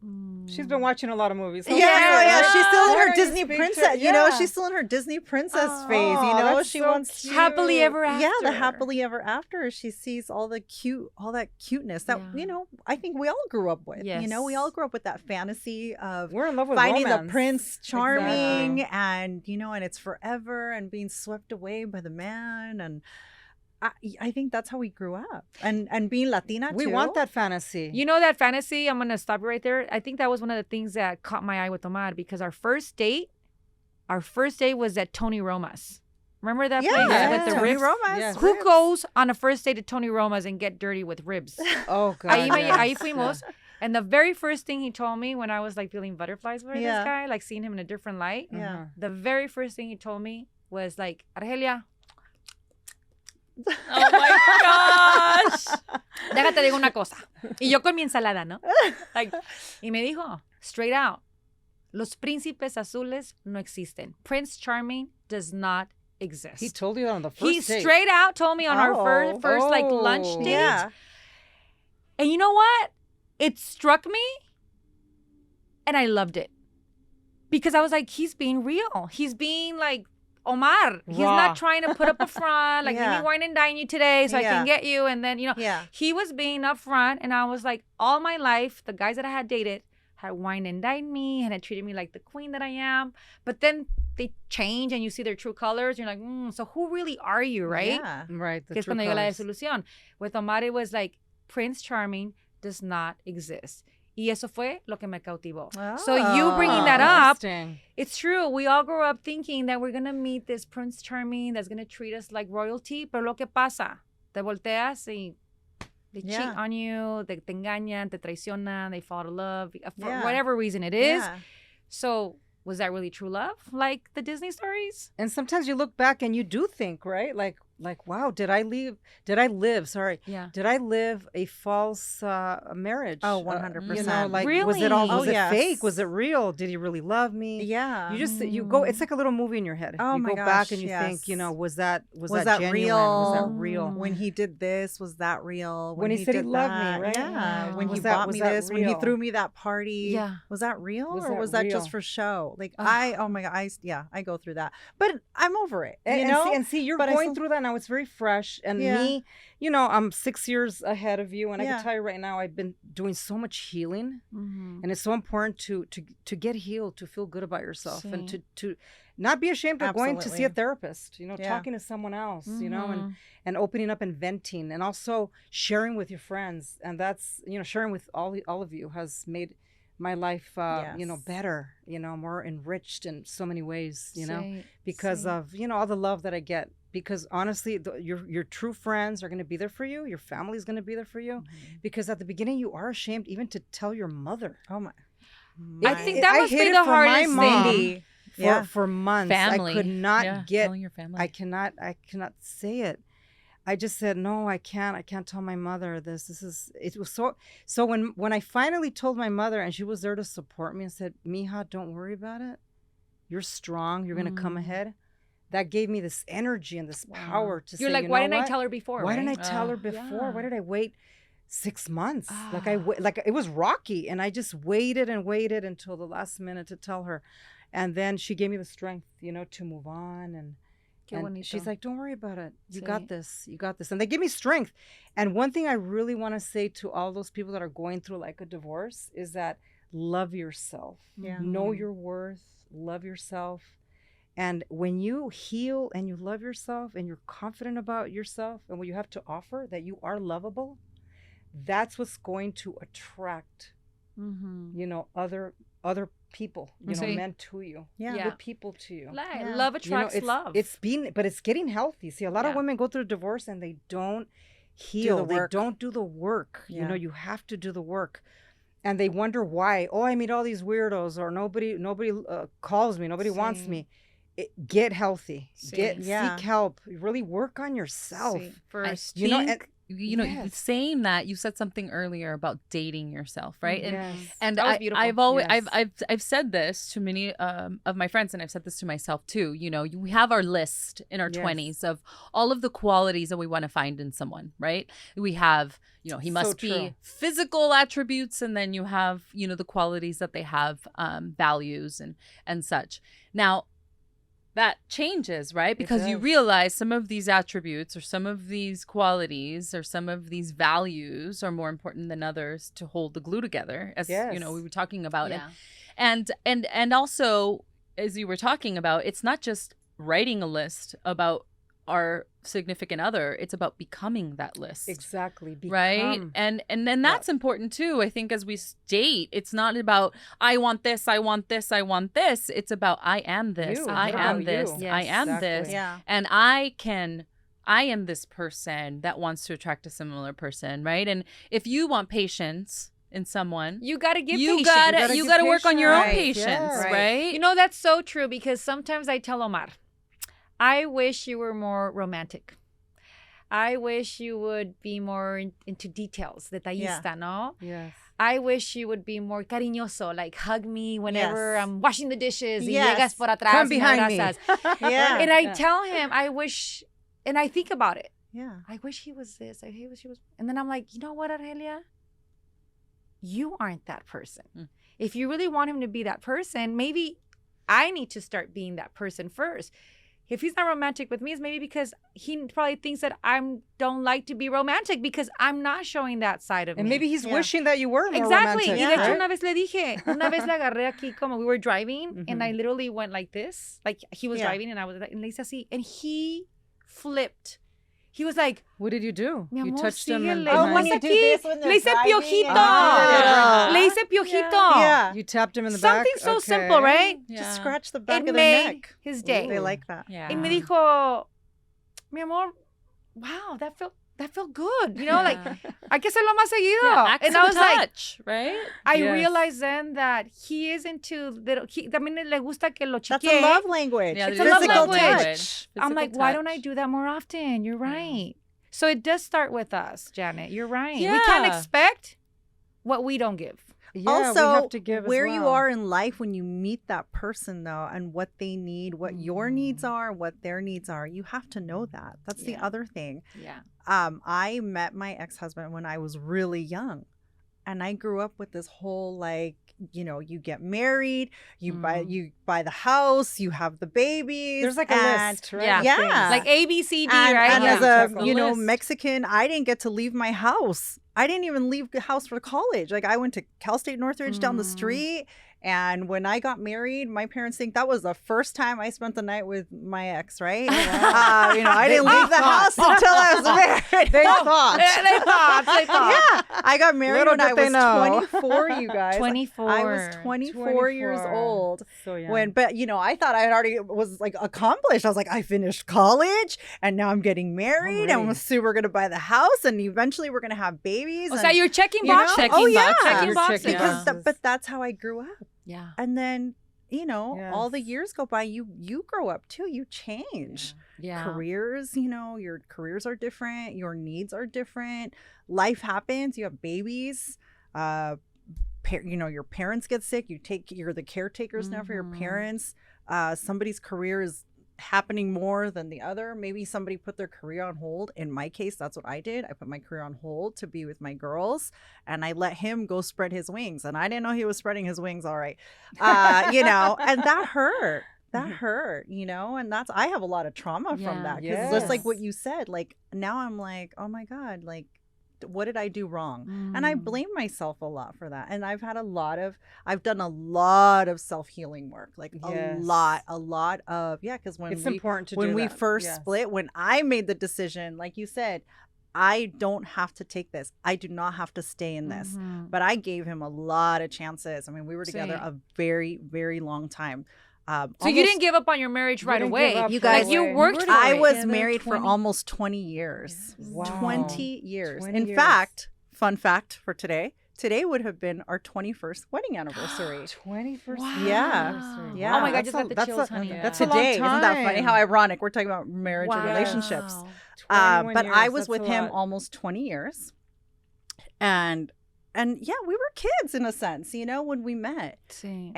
She's been watching a lot of movies. Yeah, she's still in Why her don't you Disney speak to- princess. yeah. She's still in her Disney princess Oh, phase. that's She so wants cute. Happily ever after. Yeah, the happily ever after. She sees all that cuteness that Yeah. I think we all grew up with. Yes. We all grew up with that fantasy of We're in love with finding romance. the prince charming, Exactly. and it's forever and being swept away by the man, and I think that's how we grew up, and being Latina We too. want that fantasy. You know that fantasy? I'm going to stop you right there. I think that was one of the things that caught my eye with Omar because our first date was at Tony Roma's. Remember that place with the Tony ribs? Roma's. Yes. Who goes on a first date to Tony Roma's and get dirty with ribs? Oh, God. Ahí yes. fuimos. And the very first thing he told me when I was like feeling butterflies for Yeah. this guy, like seeing him in a different light, Yeah. Uh-huh. the very first thing he told me was like, Argelia, Oh my gosh. déjate digo una cosa. Y yo con mi ensalada, ¿no? Like, y me dijo, straight out, los príncipes azules no existen. Prince Charming does not exist. He told you that on the first He date. straight out told me on our first like lunch Oh. date. Yeah. And you know what? It struck me and I loved it. Because I was like, he's being real. He's being like Omar. He's Raw. not trying to put up a front, like, let Yeah. me wine and dine you today so I Yeah. can get you. And then, Yeah. he was being upfront. And I was like, all my life, the guys that I had dated had wine and dined me and had treated me like the queen that I am. But then they change and you see their true colors. You're like, so who really are you, right? Yeah. Right. The Que es true cuando llega la colors. desilusión. With Omar, it was like, Prince Charming does not exist. Y eso fue lo que me cautivó. So you bringing that up, it's true. We all grow up thinking that we're going to meet this Prince Charming that's going to treat us like royalty. Pero lo que pasa, te volteas y they cheat on you, te engañan, te traicionan, they fall out of love for whatever reason it is. Yeah. So was that really true love, like the Disney stories? And sometimes you look back and you do think, right? Like, wow, did I live a false marriage? Oh, 100%. You know, like, Really? was it yes. fake? Was it real? Did he really love me? Yeah. You go, it's like a little movie in your head. Oh you my go gosh, back and you yes. think, you know, was that genuine? real? Was that real? When he did this, was that real? When he said he did loved me, that, right? Yeah. When Was he that- bought was me that this, when he real? threw me that party. Yeah. Was that real Was or that was that real? just for show? Like Ugh. oh my God, I go through that. But I'm over it. You And, know? see, you're But I going still- through that now. It's very fresh. And Yeah. me, you know, I'm 6 years ahead of you. And I Yeah. can tell you right now, I've been doing so much healing. Mm-hmm. And it's so important to get healed, to feel good about yourself, and Sí. to not be ashamed of going to see a Absolutely. therapist, you know, Yeah. talking to someone else, you know, Mhm. and opening up and venting, and also sharing with your friends. And that's, you know, sharing with all of you has made my life, you know, Yes. better, you know, more enriched in so many ways, you know, Sí, because sí. of, you know, all the love that I get. Because honestly, your true friends are going to be there for you. Your family is going to be there for you. Because at the beginning, you are ashamed even to tell your mother. Oh my. I think I that must hid be it the from my hardest mom. thing. For months. Family. I could not Yeah, get, telling your family. I cannot say it. I just said, no, I can't tell my mother this. It was so when I finally told my mother, and she was there to support me and said, Mija, don't worry about it. You're strong. You're going to come ahead. That gave me this energy and this power to say, You're like, you why know didn't I what? tell her before? Why didn't I right? tell her before? yeah. Why did I wait 6 months? Ah. Like it was rocky, and I just waited and waited until the last minute to tell her, and then she gave me the strength, you know, to move on. And she's like, don't worry about it. You got this. You got this. And they give me strength. And one thing I really want to say to all those people that are going through like a divorce is that love yourself. Yeah. Know your worth. Love yourself. And when you heal and you love yourself and you're confident about yourself and what you have to offer, that you are lovable, that's what's going to attract, you know, other people, you know, Sí. men to you, Yeah. good people to you. Yeah. Love You know, attracts love. but it's getting healthy. See, a lot of Yeah. women go through a divorce and they don't heal. They work. don't do the work. You Yeah. know, you have to do the work. And they wonder why. Oh, I meet all these weirdos, or nobody calls me. Nobody wants Sí. me. Get healthy. Sí. Yeah. Seek help. Really work on yourself. Sí. First. You know, Think, saying that, you said something earlier about dating yourself, right? And Yes. and That was beautiful. I've always Yes. I've said this to many of my friends, and I've said this to myself too. You know, we have our list in our Yes. 20s of all of the qualities that we want to find in someone, right? We have, you know, he must be true. physical attributes, and then you have, you know, the qualities that they have, values and such. Now, that changes, right? Because you does. realize some of these attributes or some of these qualities or some of these values are more important than others to hold the glue together, as you know, Yes. we were talking about. Yeah. And also, as you were talking about, it's not just writing a list about our significant other, it's about becoming that list. Exactly. Right. And then that's important too. I think as we date, it's not about I want this, I want this, I want this. It's about I am this, You. I What am about this, you? I Yes. am Exactly. this. Yeah. And I am this person that wants to attract a similar person, right? And if you want patience in someone, You got to give you patience. gotta give work on your own patience. patience, Yes. right? You know, that's so true, because sometimes I tell Omar, I wish you were more romantic. I wish you would be more into details, detallista, no? Yes. I wish you would be more cariñoso, like hug me whenever Yes. I'm washing the dishes. Y Yes. llegas por atrás Come y me behind me. abrazas. Yeah. And I tell him, I wish, and I think about it. Yeah. I wish he was this. I wish he was. And then I'm like, you know what, Argelia? You aren't that person. Mm. If you really want him to be that person, maybe I need to start being that person first. If he's not romantic with me, it's maybe because he probably thinks that I don't like to be romantic because I'm not showing that side of me. And maybe he's Yeah. wishing that you were more Exactly. romantic. Y de hecho, right? una vez le dije, una vez le agarré aquí como we were driving, and Mhm. I literally went like this. Like he was Yeah. driving and I was like, and le hice así. And he flipped. He was like, What did you do? mi You amor, touched him and síguele. Oh, ¿Cómo when está you do aquí? this when they're Le hice driving piojito. and- Le hice piojito. Yeah. you tapped him in the back. Something so Okay. simple, right? Just scratch the back It of their made neck. his day. They like that. Yeah. Y me dijo, mi amor, wow, that felt good. You know, like, hay que hacerlo más seguido. Yeah, And I was like, touch, right? I Yes. realized then that he is into little, también le gusta que lo That's chiquee. a love language. Yeah, It's there's a love Physical language. touch. I'm like, Physical why don't I touch. do that more often? You're right. So it does start with us, Janet. You're right. We Yeah. can't expect what we don't give. Yeah, Also, we have to give as where you well. are in life when you meet that person, though, and what they need, what your needs are, what their needs are, you have to know that. That's the Yeah. other thing. Yeah. I met my ex-husband when I was really young, and I grew up with this whole like, you know, you get married, you buy the house, you have the babies. There's like a and- list, right? Yeah. of Yeah. things. Like A, B, C, D, And, right? and Yeah. as Checklist. a you know List. Mexican, I didn't get to leave my house. I didn't even leave the house for college. Like I went to Cal State Northridge down the street. And when I got married, my parents think that was the first time I spent the night with my ex, right? You know, I didn't leave the house until I was married. They thought. They thought. Yeah, I got married Little when I did they was know. 24, you guys. 24. I was 24 years 24. old. So yeah. But you know, I thought I had already was like accomplished. I was like, I finished college and now I'm getting married and Alright. we're gonna buy the house and eventually we're gonna have babies. O and, sea, you're checking you know? boxes. Checking Oh yeah, boxes. Checking You're boxes. checking because boxes. but that's how I grew up. Yeah. And then you know, all the Yes. years go by. You grow up too. You change. Yeah. Careers, you know, your careers are different. Your needs are different. Life happens. You have babies. You know, your parents get sick. You're the caretakers now for your parents. Somebody's career is happening more than the other. Maybe somebody put their career on hold. In my case, that's what I did. I put my career on hold to be with my girls, and I let him go spread his wings. And I didn't know he was spreading his wings all right. You know, and that hurt. That hurt, you know, and I have a lot of trauma from Yeah. that. Because just like what Yes. you said, like now I'm like, oh my God, like what did I do wrong? And I Mm. blame myself a lot for that. And I've done a lot of self-healing work, like Yes. a lot of, because It's important to do when we that. first Yes. split, when I made the decision, like you said, I don't have to take this. I do not have to stay in this. Mhm. But I gave him a lot of chances. I mean, we were together Sí. a very, very long time. So you didn't give up on your marriage right didn't away. give up You right guys, you away. worked for I it. was together married for 20 almost 20 years. Wow. 20 years. 20 In years. fact, fun fact for today would have been our 21st wedding anniversary. 21st Wow. Yeah. anniversary. Yeah. Oh my God, That's just got a- the that's chills, a- honey. That's a long Today, isn't that funny? time. How ironic. We're talking about marriage Wow. and relationships. 21 But I years, was that's with a him lot. almost 20 years. And yeah, we were kids in a sense, you know, when we met. Sí.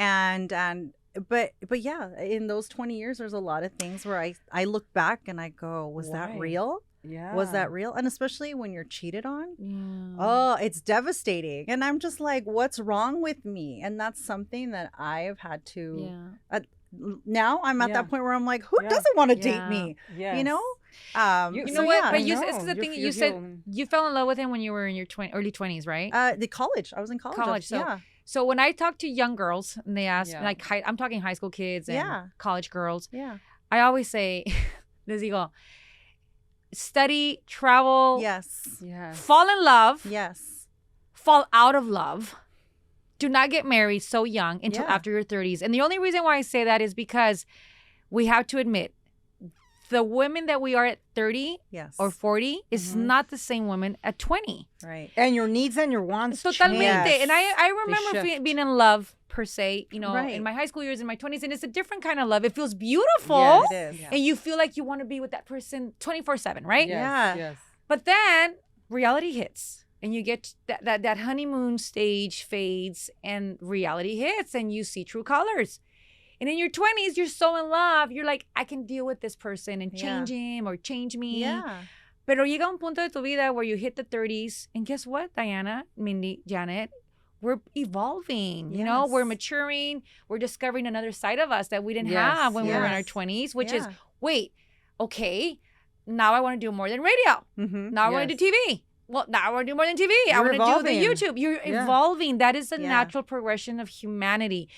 But yeah, in those 20 years there's a lot of things where I look back and I go, was that Why? real? Yeah. Was that real? And especially when you're cheated on. Yeah. Oh, it's devastating. And I'm just like, what's wrong with me? And that's something that I have had to Yeah. now I'm at Yeah. that point where I'm like, who Yeah. doesn't want to Yeah. date me? Yes. You know? You so know what? yeah. But I you, this is know. the You're- thing. you're You said healing. you fell in love with him when you were in your early 20s, right? The college. I was in college. So yeah. So when I talk to young girls and they ask, Yeah. like, I'm talking high school kids and Yeah. college girls, Yeah. I always say, les digo, study, travel, Yes. Yes. fall in love, Yes. fall out of love. Do not get married so young until Yeah. after your 30s. And the only reason why I say that is because we have to admit the women that we are at 30 Yes. or 40 is Mhm. not the same woman at 20. right. And your needs and your wants Totalmente. change. And I remember shift. being in love per se, you know, Right. in my high school years, in my 20s, and it's a different kind of love. It feels beautiful. Yes, it is. Yeah. And you feel like you want to be with that person 24/7, right? Yes, Yeah. Yes. But then reality hits and you get that honeymoon stage fades and reality hits and you see true colors. And in your 20s, you're so in love. You're like, I can deal with this person and change him or change me. Yeah. Pero llega un punto de tu vida where you hit the 30s. And guess what, Diana, Mindy, Janet? We're evolving, you know, we're Yes. maturing. We're discovering another side of us that we didn't Yes, have when we were in our yes. 20s, which is, Yeah. wait, okay, now I want to do more than radio. Mm-hmm. Now I want to do TV. Well, now I want to do more than TV. I You're want to do evolving. the YouTube. You're Yeah. evolving. That is the Yeah. natural progression of humanity.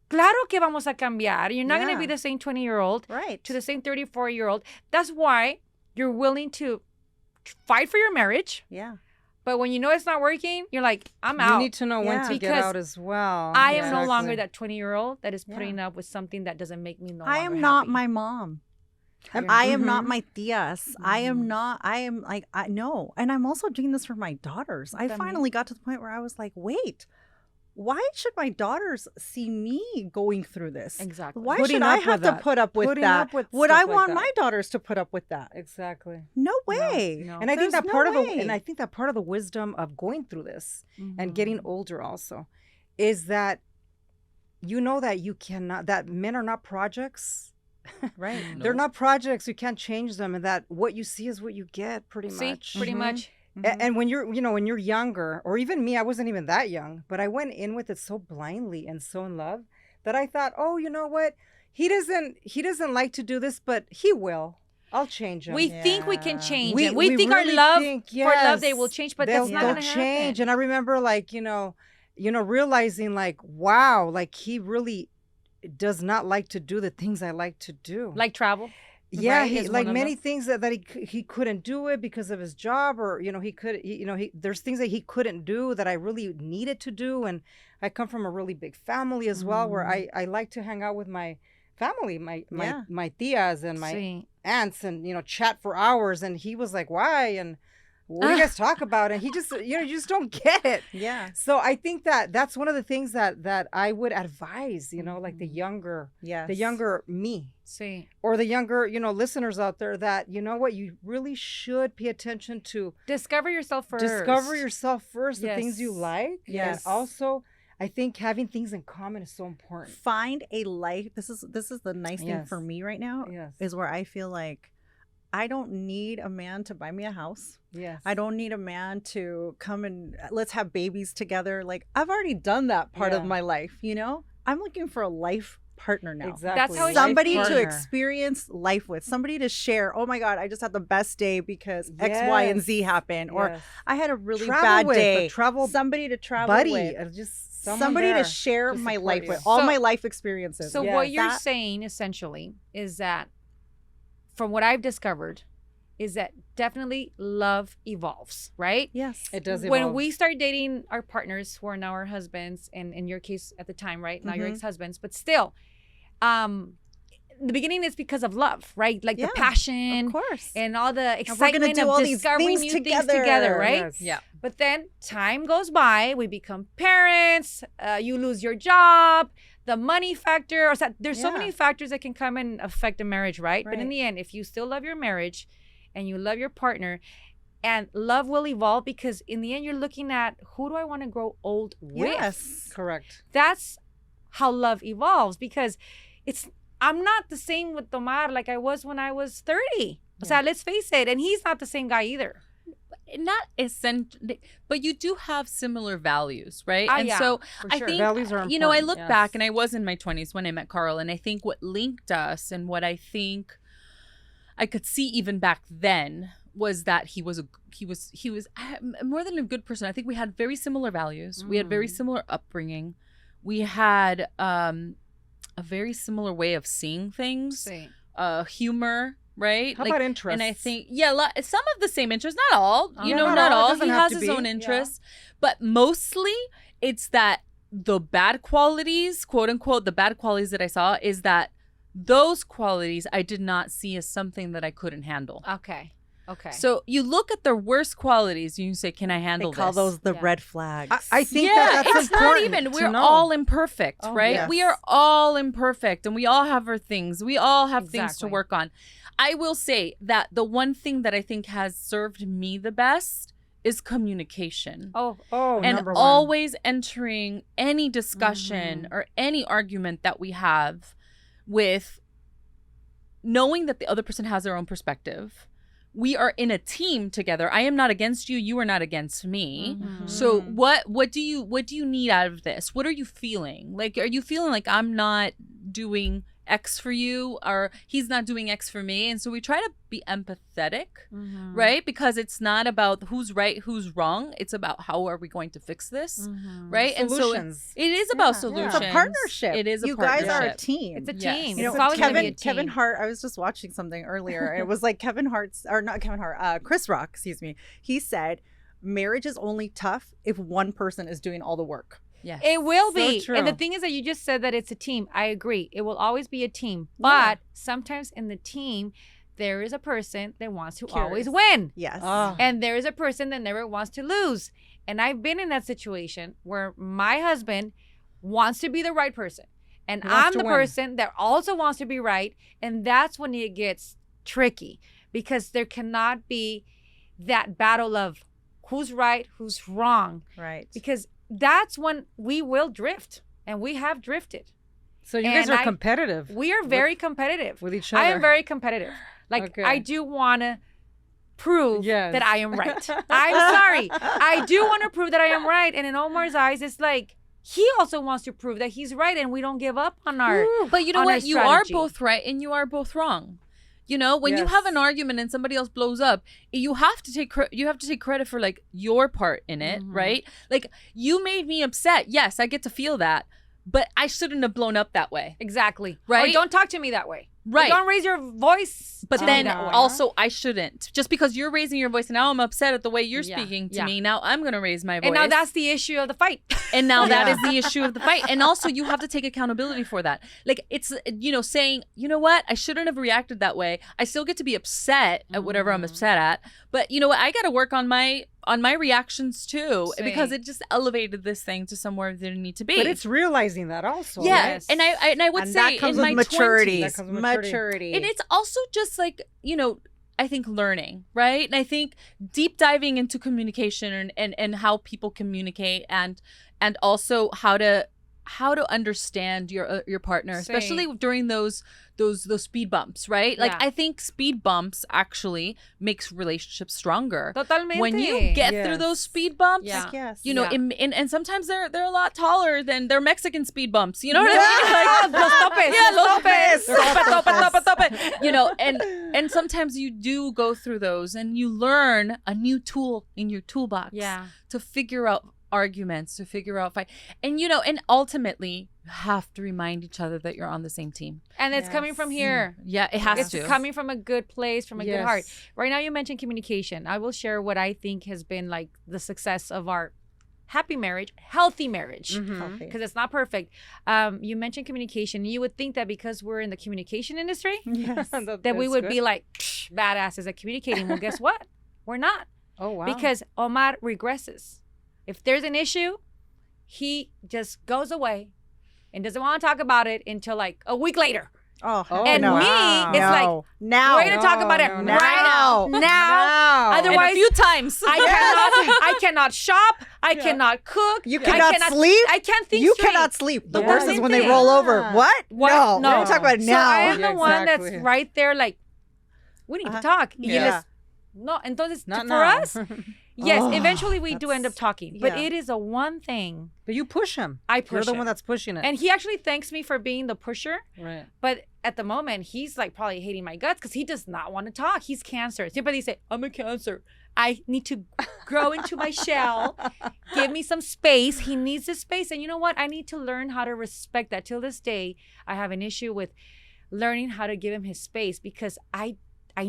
Claro que vamos a cambiar. You're not going to Yeah. be the same 20-year-old Right. to the same 34-year-old. That's why you're willing to fight for your marriage. Yeah. But when you know it's not working, you're like, I'm You out. need to know when Yeah. to get Because out as well. I am no Exactly. longer that 20-year-old that is Yeah. putting up with something that doesn't make me no I longer am not happy. my mom. Yeah. I am not Mhm. my tias. I am not. I am like, I know. And I'm also doing this for my daughters. I También. finally got to the point where I was like, wait, why should my daughters see me going through this? Exactly. Why Putting should I up have with to that. put up with Putting that? up with Would stuff I like want that. my daughters to put up with that? Exactly. No way. No. And I think There's that no part of way. and I think that part of the wisdom of going through this and Mhm. getting older also is that you know that you cannot that men are not projects. Right. No. They're not projects. You can't change them, and that what you see is what you get pretty See, much. pretty Mhm. much. And when you're, when you're younger, or even me, I wasn't even that young, but I went in with it so blindly and so in love that I thought, oh, you know what? He doesn't like to do this, but he will. I'll change him. We think we can Yeah. change it. We think really our love think, for love they will yes, change, but they'll, that's not they'll gonna change. happen. And I remember, like, realizing, like, wow, like he really does not like to do the things I like to do. Like travel. Yeah, right, he is like one of many them. things that he couldn't do it because of his job, or there's things that he couldn't do that I really needed to do. And I come from a really big family as well, where I like to hang out with my family, my Yeah. my tias and my See. aunts, and chat for hours. And he was like, why? And what do you guys talk about? And he just you just don't get it. Yeah. So I think that that's one of the things that I would advise, like the younger Yes. me, See. or the younger, listeners out there, that what you really should pay attention to. Discover yourself first. Discover yourself first, the things you Yes. like. Yes. And also, I think having things in common is so important. Find a life. This is the nice thing Yes. for me right now Yes. is where I feel like I don't need a man to buy me a house. Yes. I don't need a man to come and let's have babies together. Like I've already done that part of Yeah. my life, I'm looking for a life partner now. Exactly. That's how it should Somebody be. to Partner. experience life with, somebody to share. Oh my God, I just had the best day because X, Y, and Z Yes. happened. Or Yes. I had a really Travel bad with, a day. travel Somebody to travel buddy, with. just Somebody there to share to my support life you. with. All So- my life experiences. So Yes. what you're That- saying essentially is that, from what I've discovered, is that definitely love evolves, right? Yes. It does When evolve. we start dating our partners who are now our husbands, and in your case at the time, right? Now your Mhm. ex-husbands, but still, the beginning is because of love, right? Like Yeah, the passion Of course. and all the we're gonna excitement do of all these discovering things new things together. together, right? Yes. Yeah. But then time goes by, we become parents, you lose your job, the money factor, there's so Yeah. many factors that can come and affect a marriage, right? But in Right. the end, if you still love your marriage and you love your partner, and love will evolve, because in the end you're looking at, who do I want to grow old with? Yes. Correct. That's how love evolves, because I'm not the same with Tomar like I was when I was 30. So let's face it, and he's not the same guy either. Not essentially, but you do have similar values, right? Ah, and yeah, so for I sure. think, Values are I important, look yes. back, and I was in my 20s when I met Carl, and I think what linked us, and what I think I could see even back then, was that he was more than a good person. I think we had very similar values. We had very similar upbringing. We had a very similar way of seeing things, See. humor, right? How about interests? And I think, some of the same interests, not all, Yeah, not not all. It all. doesn't He have has to his be. own Yeah. interests, but mostly it's that the bad qualities, quote unquote, the bad qualities that I saw is that those qualities I did not see as something that I couldn't handle. Okay. So you look at the worst qualities and you say, can I They handle call this? those the Yeah. red flags. I think Yeah, that's it's not important even. to We're know. all imperfect, Oh, right? yes. We are all imperfect, and we all have our things. We all have things to Exactly. work on. I will say that the one thing that I think has served me the best is communication. Oh, And number one. always entering any discussion or any argument that we have with knowing that the other person has their own perspective. We are in a team together. I am not against you. You are not against me. So what do you need out of this? What are you feeling? Like, are you feeling like I'm not doing X for you, or he's not doing X for me. And so we try to be empathetic, Mm-hmm. right? Because it's not about who's right, who's wrong. It's about how are we going to fix this, Mm-hmm. right? Solutions. And so it is about Yeah. solutions. It's a partnership. It is a you partnership. guys are a team. It's a Yes. team. You You It's know, always gonna be a Kevin team. Hart. I was just watching something earlier. It was like Kevin Hart's, or not Kevin Hart. Chris Rock. Excuse me. He said, "Marriage is only tough if one person is doing all the work." Yes. It will So be. true. And the thing is that you just said that it's a team. I agree. It will always be a team. But Yeah. sometimes in the team, there is a person that wants to Curious. always win. Yes. Oh. And there is a person that never wants to lose. And I've been in that situation where my husband wants to be the right person. And He wants I'm to the win. person that also wants to be right. And that's when it gets tricky because there cannot be that battle of who's right, who's wrong. Right. Because that's when we will drift. And we have drifted. So you guys And are competitive We are very competitive. with each other. I am very competitive. Like, Okay. I do want to prove Yes. that I am right. I'm sorry. I do want to prove that I am right. And in Omar's eyes, it's like he also wants to prove that he's right and we don't give up on our. But you know on our what? You are strategy. both right and you are both wrong. You know, when you Yes. have an argument and somebody else blows up, you have to take credit for like your part in it, Mhm. right? Like you made me upset. Yes, I get to feel that, but I shouldn't have blown up that way. Exactly. Right? Or don't talk to me that way. Or Right. don't raise your voice. But to me then that way. also I shouldn't. Just because you're raising your voice and now I'm upset at the way you're Yeah, speaking to yeah. me, now I'm going to raise my voice. And now that's the issue of the fight. And now that Yeah. is the issue of the fight. And also you have to take accountability for that. Like it's, saying, you know what? I shouldn't have reacted that way. I still get to be upset at whatever I'm Mhm. upset at. But you know what? I got to work on my reactions too, because Same. it just elevated this thing to somewhere it didn't need to be. But it's realizing that also. yeah. Yes. And I would And say that comes in with my maturity. 20s, That comes with maturity. Maturity. and it's also just like, I think learning, right? And I think deep diving into communication and how people communicate and also how to understand your partner, especially Same. during those speed bumps, right? Like Yeah. I think speed bumps actually makes relationships stronger. Totalmente. When you get through Yes. those speed bumps, Yeah. Heck yes. Yeah. and sometimes they're a lot taller than their Mexican speed bumps. You know what Yeah. I mean? Like, Los topes. yeah, Los los topes. topes. Tope. And sometimes you do go through those and you learn a new tool in your toolbox Yeah. to figure out arguments, to figure out fight. And and ultimately you have to remind each other that you're on the same team. And it's coming from here. Yeah, it has It's to. coming from a good place, from a good heart. Yes. Right now, you mentioned communication. I will share what I think has been like the success of our happy marriage, healthy marriage, Mhm. Healthy. because it's not perfect. You mentioned communication. You would think that because we're in the communication industry, Yes. that we would be like badasses at communicating. Well, guess what? We're not, Oh wow. because Omar regresses. If there's an issue, he just goes away and doesn't want to talk about it until like a week later. Oh, And no. me, it's like, No. now. We're gonna talk about it No, no, right now. no. Now. and Otherwise, a few times. I cannot shop. I Yeah. cannot cook. You I cannot sleep? I can't think You straight. cannot sleep. The Yeah. worst is when they Totalmente. roll over. What? What? No. No. We're gonna talk about it So now. I am the Yeah, one that's exactly. right there, like, we need to talk. Y Yeah. él es, no, entonces, Not for now. us, yes, Oh, eventually we do end up that's- talking. But yeah. it is a one thing. But you push him. I You're push the him. one that's pushing it. And he actually thanks me for being the pusher. right. But at the moment, he's like probably hating my guts because he does not want to talk. He's Cancer. Siempre dice, I'm a Cancer. I need to grow into my shell. Give me some space. He needs the space. And you know what? I need to learn how to respect that. Till this day, I have an issue with learning how to give him his space because I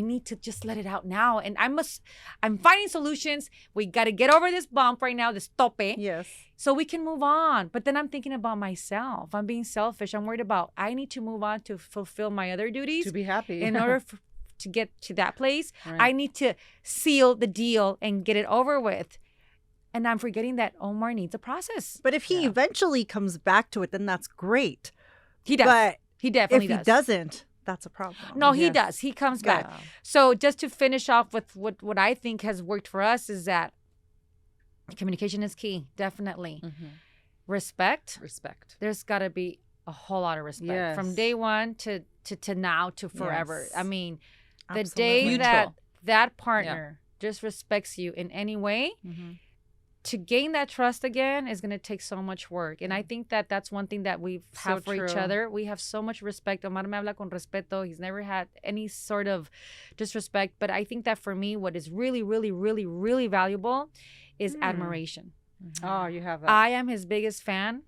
need to just let it out now. And I'm finding solutions. We got to get over this bump right now, this tope, Yes. so we can move on. But then I'm thinking about myself. I'm being selfish. I'm worried about, I need to move on to fulfill my other duties To be happy. in order to get to that place. Right. I need to seal the deal and get it over with. And I'm forgetting that Omar needs a process. But if he eventually comes back to it, then that's great. He does. But he if definitely he does. doesn't, that's a problem. No, he Yes. does. He comes back. Yeah. So just to finish off with what I think has worked for us is that communication is key. Definitely. Respect. Respect. There's got to be a whole lot of respect Yes. from day one to now to forever. Yes. I mean, the Absolutely. day Mutual. that partner just respects you in any way, to gain that trust again is going to take so much work. And I think that that's one thing that we have for each other. We have so much respect. Omar me habla con respeto. He's never had any sort of disrespect. But I think that for me, what is really, really, really, really valuable is admiration. Oh, you have that. I am his biggest fan.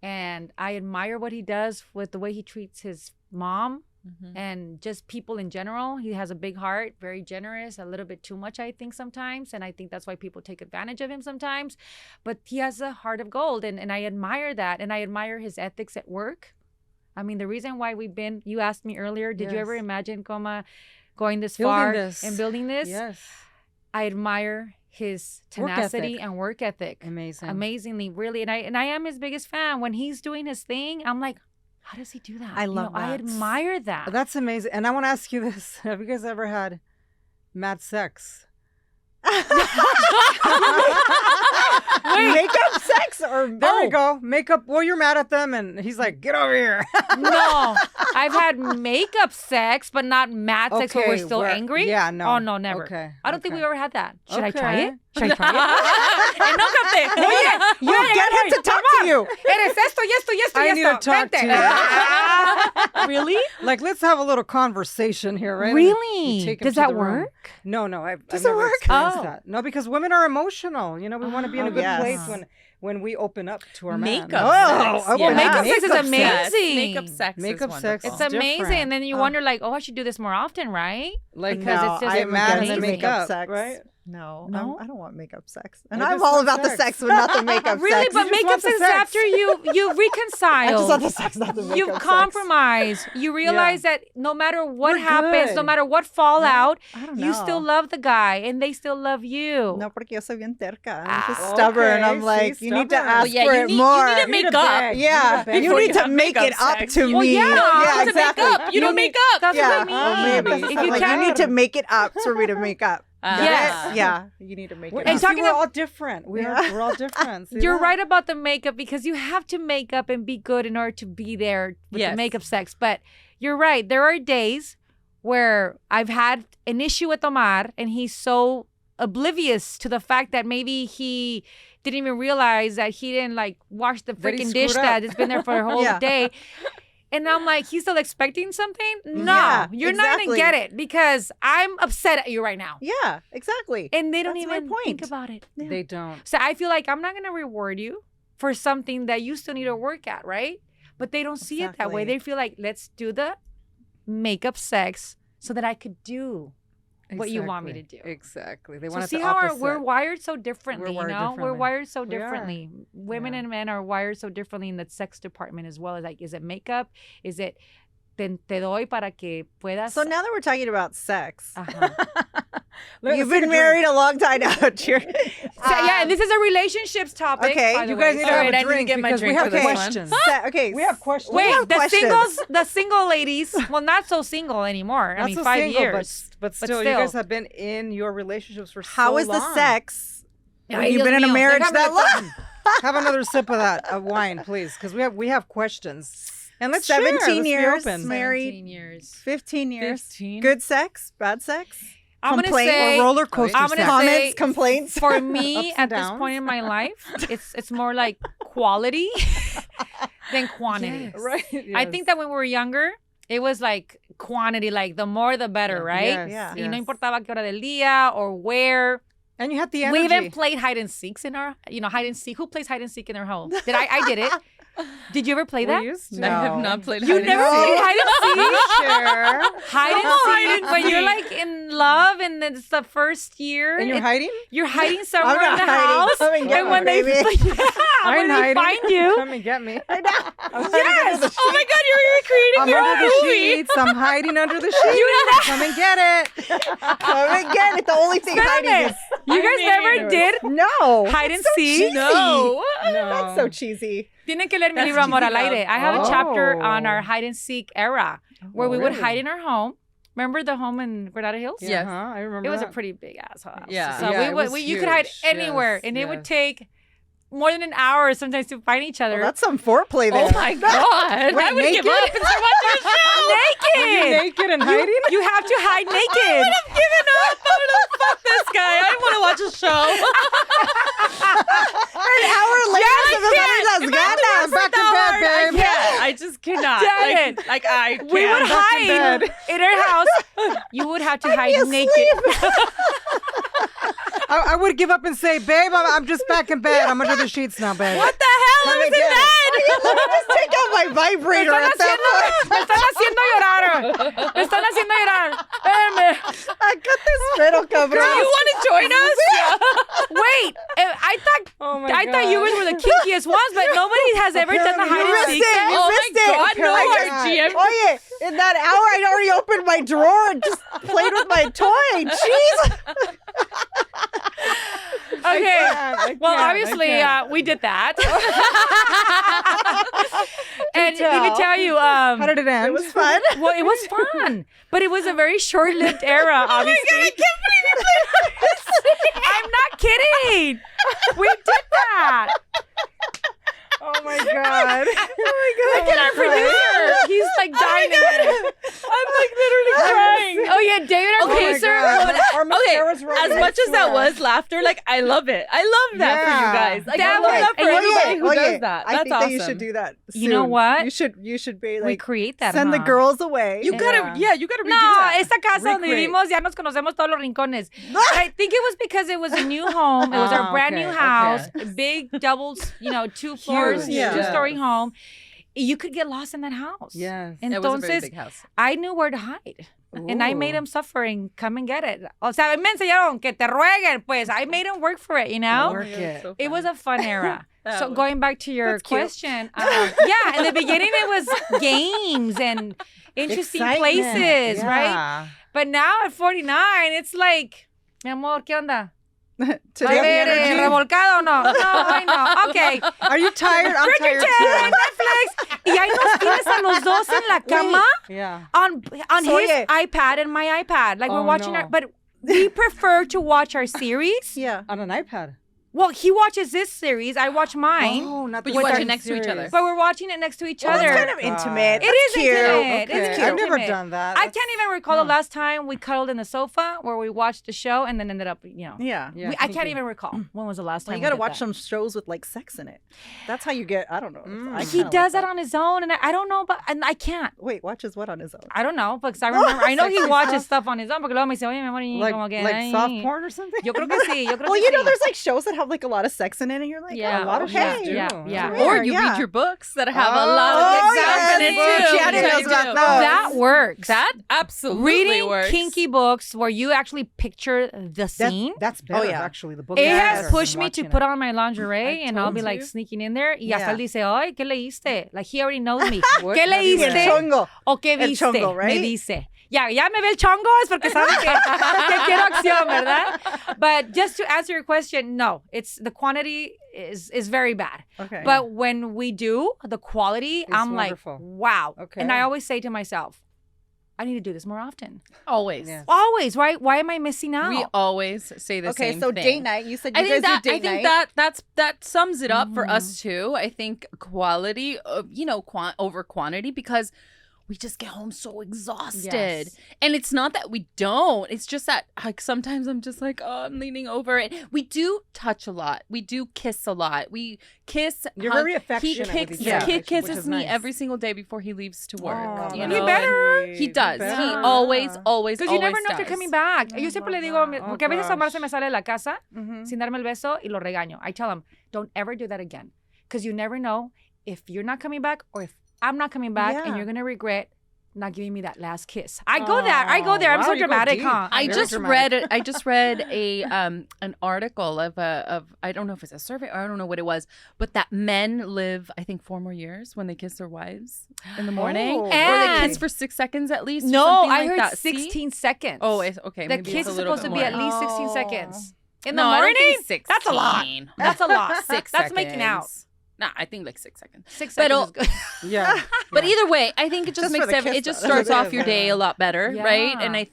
And I admire what he does with the way he treats his mom. And just people in general. He has a big heart, very generous, a little bit too much, I think, sometimes. And I think that's why people take advantage of him sometimes. But he has a heart of gold, and I admire that. And I admire his ethics at work. I mean, the reason why you asked me earlier, did you ever imagine, Coma, going this far and building this? Yes. I admire his tenacity and work ethic. Amazingly, really. And I am his biggest fan. When he's doing his thing, I'm like, how does he do that? I love that. I admire that. That's amazing. And I want to ask you this. Have you guys ever had mad sex? Makeup sex or there we go. Makeup. Well, you're mad at them, and he's like, "Get over here." No, I've had makeup sex, but not mad sex where we're still angry. Yeah, no. Oh no, never. Okay. I don't think we've ever had that. Should I try it? Should I try it? Enójate. You get him to talk to you. Eres esto y esto y esto y I need to esto. talk to you. Really? Like, let's have a little conversation here, right? Really? Does that room. work? No, I've Does never it work? experienced that. No, because women are emotional. You know, we want to be in a good yes. place when we open up to our man. Makeup Oh, sex. I Well, want makeup sex is makeup sex. amazing. Makeup sex Makeup is sex wonderful. It's amazing. different. And then you wonder, like, oh, I should do this more often, right? Like, Because No, it's just I get mad and then amazing. make up, sex. right? No, No? I don't want makeup sex. And I I'm just all want about the sex. sex, but not the makeup Really, sex. but just makeup want the sex sex. after you reconcile. I just want the sex, not the makeup You sex. compromise. You realize that no matter what We're happens, good. no matter what fallout, I don't you still know. love the guy and they still love you. No, porque yo soy bien terca. I'm just Ah, stubborn. okay, I'm like, see, you need to stubborn. ask Well, yeah, for you it need- you more. need to make You need a up. bag. Yeah, You need a you before need you to have make it makeup up sex. to Well, me. yeah, yeah, to make exactly. up. You don't make up. That's Yeah, what I oh, mean. maybe. If I'm you like, can, you need to make it up for me to make up. Get Yeah. it? Yeah, you need to make Well, it you And up. see, talking we're of- all different. We're all different. See you're that? right about the makeup because you have to make up and be good in order to be there with Yes. the makeup sex. But you're right. There are days where I've had an issue with Omar and he's so oblivious to the fact that maybe he didn't even realize that he didn't like wash the That he freaking screwed dish up. that it's been there for a whole Yeah. day. And I'm like, he's still expecting something? No, Yeah, you're not going to exactly. get it because I'm upset at you right now. Yeah, exactly. And they don't That's my even point. think about it. They don't. So I feel like I'm not going to reward you for something that you still need to work at, right? But they don't see it that way. Exactly. They feel like, let's do the makeup sex so that I could do what you want me to do. Exactly. They So want it see the how opposite. we're wired so differently, We're wired you know? We're differently. wired so We are. differently. Women Yeah. and men are wired so differently in the sex department as well. As like, is it makeup? Is it te doy para que puedas? So now that we're talking about sex, Uh-huh. Let's you've take a been drink. married a long time now. Cheers. So, yeah, and this is a relationships topic. Okay, by the You guys way. need So- to have Alright, I a need to drink get my because we drink have for this one. questions. Okay, We have questions. We Wait, have questions. the single ladies, well, not so single anymore. I Not mean, so 5 single, years. but still, you guys have been in your relationships for so how is long. the sex? Ay, when you've Dios been in a mío, marriage déjame that le- long? Have another sip of that of wine, please, because we have questions. And let's share. 17 Let's be years. open. Married. 17 years. 15 years. 15? Good sex? Bad sex? I'm going to Complaint say, Or roller coaster I'm gonna sex. say- Comments? Complaints? for me, Ups at and this downs. point in my life, it's more like quality than quantity. Right. I think that when we were younger, it was like quantity, like the more the better, right? Yes, Yeah. Y no yes. importaba qué hora del día or where. And you had the energy. We even played hide and seeks in our, hide and seek. Who plays hide and seek in their home? I did it. Did you ever play that? We used to. No. I have not played You hide and never seek. played hide and seek? Share. Hide and hide seek and when you're seek. like in love and it's the first year. And you're hiding? You're hiding somewhere I'm in not the hiding. house. Come and get and me, when baby. when they find you, Come and get me. yes. Oh my God, you're recreating I'm your under own the movie. sheets. I'm hiding under the sheets. Come and get it. Again, the only thing hiding is You guys never mean, did no. hide and So seek? cheesy. No. That's so cheesy. Tienen que leer mi That's libro Amor al cheesy Aire. love. I have a chapter Oh. on our hide and seek era where we would really? hide in our home. Remember the home in Granada Hills? Yes. Uh-huh, I remember It was a that. pretty big ass house. Yeah. So Yeah, it was you could hide huge. anywhere, Yes, and it would yes. take more than an hour sometimes to find each other. Well, that's some foreplay there. Oh my God. I would give naked? up and start watching the show. naked and hiding? You have to hide naked. I'm giving up. I'm gonna fuck this guy. I want to watch a show. An hour later, I'm back in bed, babe. I just cannot. Damn Like I can't. We would hide in her house. You would have to hide naked. I would give up and say, babe, I'm just back in bed. I'm under the sheets now, babe. What the hell? I was in bed. Let me just take out my vibrator at that point. Me están haciendo llorar. Me están haciendo llorar. Espérame. I got this pedo, cabrón. Do you want to join us? Wait, I thought you guys were the kinkiest ones, but nobody has ever done the hide and seek. You Oh missed my it. God, no, I our just- GM. Oye, in that hour, I'd already opened my drawer and just played with my toy. Jeez. Okay. Well, obviously, we did that. And let me tell you, How did it end? It was fun. well, it was fun, but it was a very short-lived era. Obviously, I can't believe you played I'm not kidding. We did that. Oh my God. Look at our producer. He's like dying. I'm like literally crying. Oh yeah, David, our producer. Our mascara's right As next much as to that us. was laughter, like I love it. I love that for you Yeah. guys. Like, That I love was- that for and you know anybody who what? does that. I That's think awesome. that you should do that. You know soon. what? You should be We like create that. send the huh? girls away. You gotta, you gotta redo No, that. esta casa donde Recreate. vivimos ya nos conocemos todos los rincones. I think it was because it was a new home. It was our brand new okay, house, big doubles, 2 floors, Huge, yeah. 2-story home. You could get lost in that house. Yes. It was a very Entonces, big house. I knew where to hide. And I made Ooh. him suffer and come and get it. O sea, me enseñaron que te rueguen. Pues I made him work for it, you know? Work it. It was a fun era. That So was- going back to your That's cute. question, yeah, in the beginning it was games and interesting Excitement. places, right? Yeah. But now at 49, it's like, mi amor, ¿qué onda? To A the ver, energy. revolcado o no? No, I know. Okay. Are you tired? I'm tired Bridgerton, too. Netflix. Y ahí nos tienes a los dos en la cama Yeah. on So, his yeah. iPad and my iPad. Like we're Oh, watching no. our, but we prefer to watch our series. Yeah. On an iPad. Well, he watches this series, I watch mine. Oh, not But the you watch same it next to each series. other. But we're watching it next to each Well, other. it's kind of God. intimate. It That's is cute. intimate. Okay. It's I've never intimate. done that. I can't even recall the last time we cuddled in the sofa where we watched the show and then ended up, Yeah. Yeah, I can't kinky. even recall when was the last time. Well, you we got to did watch that. some shows with like sex in it. That's how you get. I don't know. I He kinda does like that on his own, and I don't know, but and I can't. Wait, watches what on his own? I don't know because I remember. I know he Sexy watches stuff. stuff on his own. Porque luego me dice, oye, mi amor, y como que, Like ay. soft porn or something? Yo creo que sí. Yo creo Well, que you know, sí. there's like shows that have like a lot of sex in it, and you're like, Yeah, oh, a lot of okay. shows do. Yeah. Rare, Or you yeah. read your books that have a Oh, lot of good yes, stuff in it books. too. Janet which I knows about do. those. That works. That absolutely Reading works. kinky books where you actually picture the scene. That's better, yeah. actually. The book It is has better pushed than me to watching put it. on my lingerie and I'll told be like you. sneaking in there. Y hasta Yeah. él dice, ay, ¿qué leíste? Like he already knows me. What ¿Qué have you Y el read? leíste? chongo. ¿O qué El viste? chongo, right? Me dice. Ya me ve el chongo es porque sabe que quiero acción, ¿verdad? But just to answer your question, no. It's the quantity is very bad. Okay. But when we do, the quality, I'm wonderful. like, wow. Okay. And I always say to myself, I need to do this more often. Always. Yeah. Always, right? Why am I missing out? We always say the okay, same so thing. date night. You said you I guys think do date night. that sums it up for us too. I think quality, over quantity, because we just get home so exhausted. Yes. And it's not that we don't. It's just that like sometimes I'm just like, oh, I'm leaning over it. We do touch a lot. We do kiss a lot. We kiss. You're hug. very affectionate with each He other, which kisses is me nice. every single day before he leaves to work. Oh, you that's know, better. and he does. He better. always, always, Because you never always know if you're does. coming back. Yo siempre le digo, Oh, porque a veces Omar gosh. se me sale de la casa Mhm. sin darme el beso y lo regaño. I tell him, don't ever do that again. Because you never know if you're not coming back or if I'm not coming back and Yeah. you're going to regret not giving me that last kiss. I go there. I'm wow, so you go dramatic, deep. huh? I Very just dramatic. read a an article of I don't know if it's a survey or I don't know what it was, but that men live I think 4 more years when they kiss their wives in the morning, Oh, or they And- kiss for 6 seconds at least. or No, something I like heard that. See? 16 seconds. Oh, it's okay. The maybe kiss it's a is little supposed to bit be at more. least 16 Oh. seconds. In No, the I morning? don't think 16. That's a lot. That's a lot. 6 That's making out. seconds. Nah, I think like 6 seconds. 6 Pero- seconds is good. Yeah. But either way, I think it just Just for makes the it kiss, just though. starts That's off your it, day yeah. a lot better, right? And Yeah. I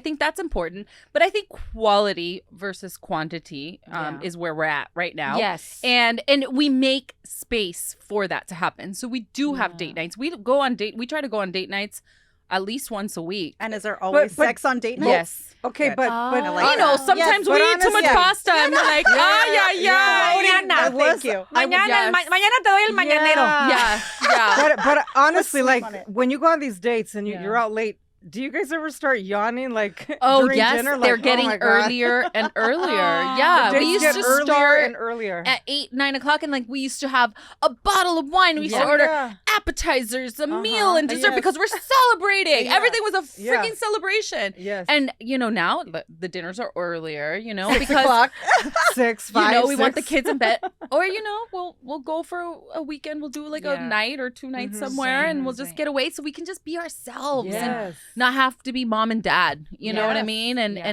think that's important. But I think quality versus quantity Yeah. is where we're at right now. Yes. And we make space for that to happen. So we do have date nights. We try to go on date nights at least once a week. And is there always but- sex on date night? Yes. Okay, Good. but Oh. like You know, that. sometimes Yes, we but eat too much honestly- pasta and we're like, Mañana. Thank you. Mañana, mañana te doy el mañanero. Yeah. but honestly, Sleep like on it. when you go on these dates and Yeah. you're out late, do you guys ever start yawning like Oh, during yes. dinner? They're Like, getting oh my God. earlier and earlier. Yeah. The We dates used get to earlier start and earlier. at 8, 9 o'clock, and like we used to have a bottle of wine. We used to Yeah. order Yeah. appetizers, a meal, and dessert Yes. because we're celebrating. Yeah. Everything was a freaking Yeah. celebration. Yes. And now the dinners are earlier, 6 because o'clock, 6, 5, we want the 6. kids in bed. Or we'll go for a weekend. We'll do like a Yeah. night or 2 nights Mhm. somewhere, Same, and we'll just same. get away so we can just be ourselves and Yes. not have to be mom and dad. You know what I Yes. mean? And Yeah.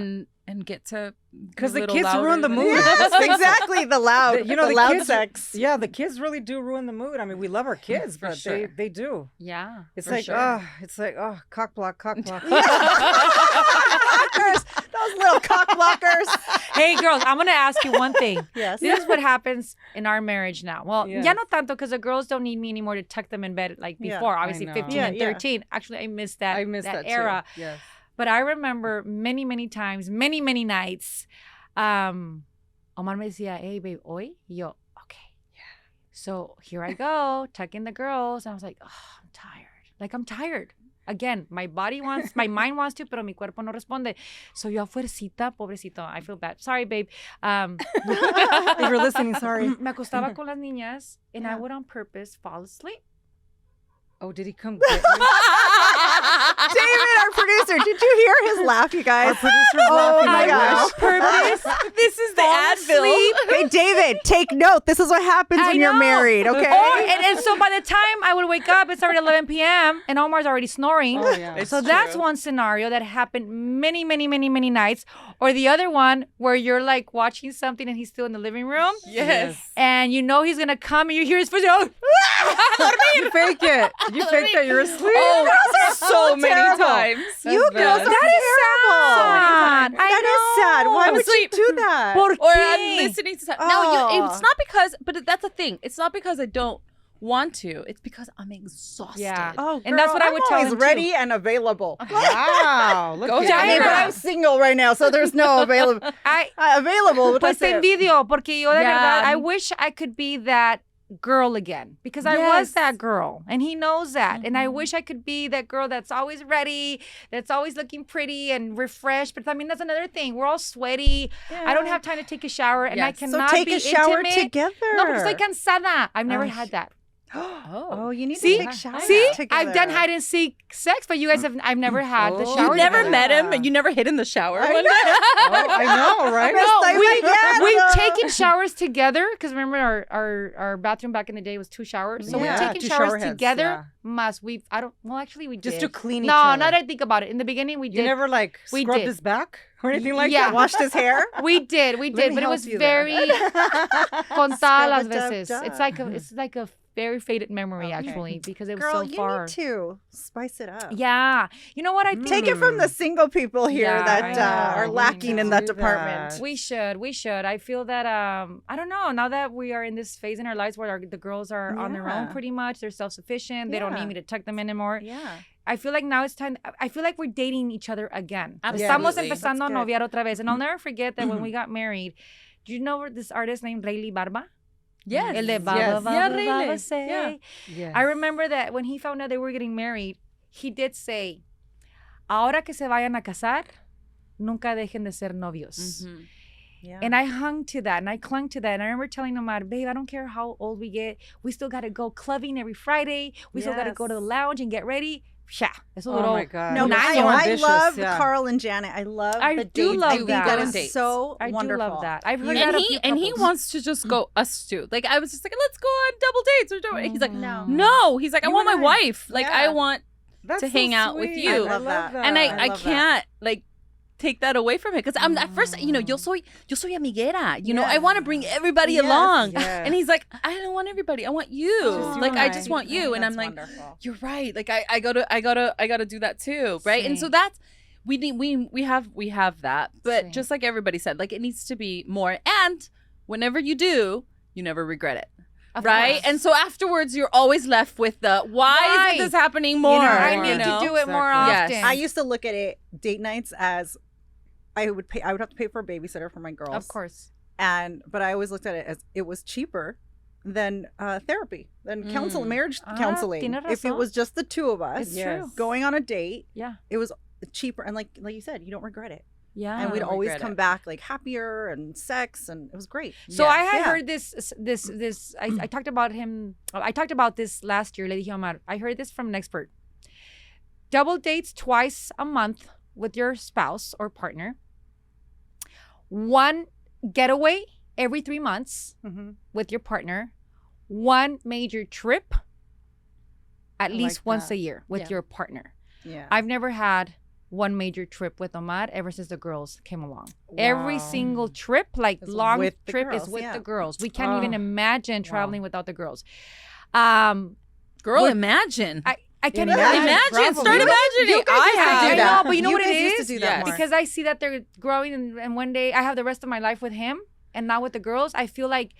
and get to Because be a the little kids louder ruin the than- mood. Yes, exactly. The loud, You know, the the loud kids- sex. Yeah, the kids really do ruin the mood. I mean, we love our kids, For but sure. they do. Yeah. It's For like, sure. cock block, cock block. Blockers, those little cock blockers. Hey, girls, I'm going to ask you one thing. Yes. This is what happens in our marriage now. Well, Yes. ya no tanto because the girls don't need me anymore to tuck them in bed like Yeah, before. I Obviously, know. 15 Yeah, and yeah. 13. Actually, I miss that, I miss that era. too. Yes. But I remember many, many times, many, many nights, Omar me decía, hey, babe, hoy? Y yo, okay. So here I go, tucking the girls. And I was like, oh, I'm tired. Like, I'm tired. Again, my mind wants to, pero mi cuerpo no responde. So yo a fuercita, pobrecito, I feel bad. Sorry, babe. If you're listening, sorry. Me acostaba con las niñas, and I Yeah. would on purpose fall asleep. Oh, did he come get me? David, our producer, did you hear his laugh, you Our guys? producer's Oh laughing my right gosh. now. Purpose. This is the Advil. Hey, David, take note. This is what happens I when you're know. married, okay? And so by the time I would wake up, it's already 11 p.m. and Omar's already snoring. Oh, yeah. It's So that's true. one scenario that happened many, many, many, many nights. Or the other one where you're like watching something and he's still in the living room. Yes. And you know he's going to come and you hear his voice. Oh, You fake it. You fake that you're asleep. Oh, so many terrible. times. You That's girls bad. are that is terrible. sad. That is sad. Why I'm would asleep. you do that? ¿Por Or qué? I'm listening to something. Oh. No, it's not because, but that's the thing. It's not because I don't want to. It's because I'm exhausted. Yeah. Oh, And that's girl, what I I'm would tell always him, too. ready and available. Wow. Look Go at down I mean, here. but I'm single right now, so there's no available. Available. Pues te envidio porque yo de Yeah. verdad, I wish I could be that girl again because I was Yes. that girl and he knows that. And I Mm-hmm. wish I could be that girl that's always ready, that's always looking pretty and refreshed. But I mean, that's another thing. We're all sweaty. I don't have time to take a shower and I Yes. So cannot So take be a shower intimate. together. No, because estoy cansada. I've never Oh, had that. Oh, you need See? to take showers See, together. I've done hide and seek sex, but you guys have. I've never had the Oh. shower. You never together. met him and you never hid in the shower I one know. day. Oh, I know, right? No, we've taken showers together because remember our bathroom back in the day was 2 showers. So Yeah, we've taken 2 showers shower heads, together. yeah. Actually we Just did. to clean each No, other. now that I think about it. In the beginning we You did. never like We scrubbed did. his back or anything like Yeah. that? Washed his hair. We did, me but it help was you there. very contadas las Scrub-a-dub-dub. veces. It's like a very faded memory Okay. actually because it was Girl, so you far. need to spice it up. Yeah, you know what I think. Take it from the single people here Yeah, that I know. are We lacking need in to that do department. that. We should. I feel that I don't know. Now that we are in this phase in our lives where the girls are on their own Yeah. pretty much, they're self-sufficient. They don't Yeah. need me to tuck them in anymore. Yeah. I feel like now it's time. I feel like we're dating each other again. Absolutely. Estamos That's empezando a good. noviar otra vez. And I'll never forget that when we got married, do you know this artist named Rayleigh Barba? Yes. El de Baba, Yes. Baba, Yeah, Baba Rayleigh. say. Yeah. Yes. I remember that when he found out they were getting married, he did say, ahora que se vayan a casar, nunca dejen de ser novios. Mhm. Yeah. And I hung to that and I clung to that. And I remember telling Omar, babe, I don't care how old we get. We still got to go clubbing every Friday. We still got to go to the Yes. lounge and get ready. Yeah. Eso Oh duró my God. No, un but año. so I ambitious, love yeah. Carl and Janet. I love I the do dates. love I think that. that On is dates. so I wonderful. do love that. I've heard You- that And of a few he couples. wants to just go us two. Like I was just like, let's go on double dates or do it. He's like, No. no. He's like, I You want my and I. wife. Like I Yeah. want, That's to so hang out with sweet. you. I love that. and I I love that. can't like take that away from him because I'm at first, yo soy amiguera. You know, I want to bring everybody Yes. along. Yes. And he's like, I don't want everybody. I want you. Just you Like and I I. just want you. And I'm That's like, wonderful. you're right. Like I gotta do that too, right? And so Same. that's we have that, but Same. just like everybody said, like it needs to be more. And whenever you do, you never regret it. Of right? course. And so afterwards, you're always left with the why Right. isn't this happening more? I more, need you to do it more Exactly. often. I used to look at it date nights as I would have to pay for a babysitter for my girls. Of course. But I always looked at it as it was cheaper than therapy, than marriage counseling. tiene If it razón. was just the two of us It's Yes. true. going on a date, Yeah. it was cheaper, and like you said, you don't regret it. Yeah. And we'd don't always regret come it. back like happier and sex, and it was great. So I had Yeah. heard this. I talked about him. I talked about this last year, Lady Omar. I heard this from an expert. Double dates twice a month with your spouse or partner. One getaway every 3 months Mm-hmm. with your partner. One major trip at I least like once that. a year with Yeah. your partner. Yeah. I've never had one major trip with Omar ever since the girls came along. Every Wow. single trip, like Is long with the trip, is girls, with yeah. the girls. We can't even Oh, imagine wow. traveling without the girls. Girl, Girl, What- imagine. I can't Imagine. imagine. Imagine. Start You- imagining. you guys I used to have. do I that. know, but you know what it guys used is? to do that Yes. more. Because I see that they're growing, and one day I have the rest of my life with him and not with the girls. I feel like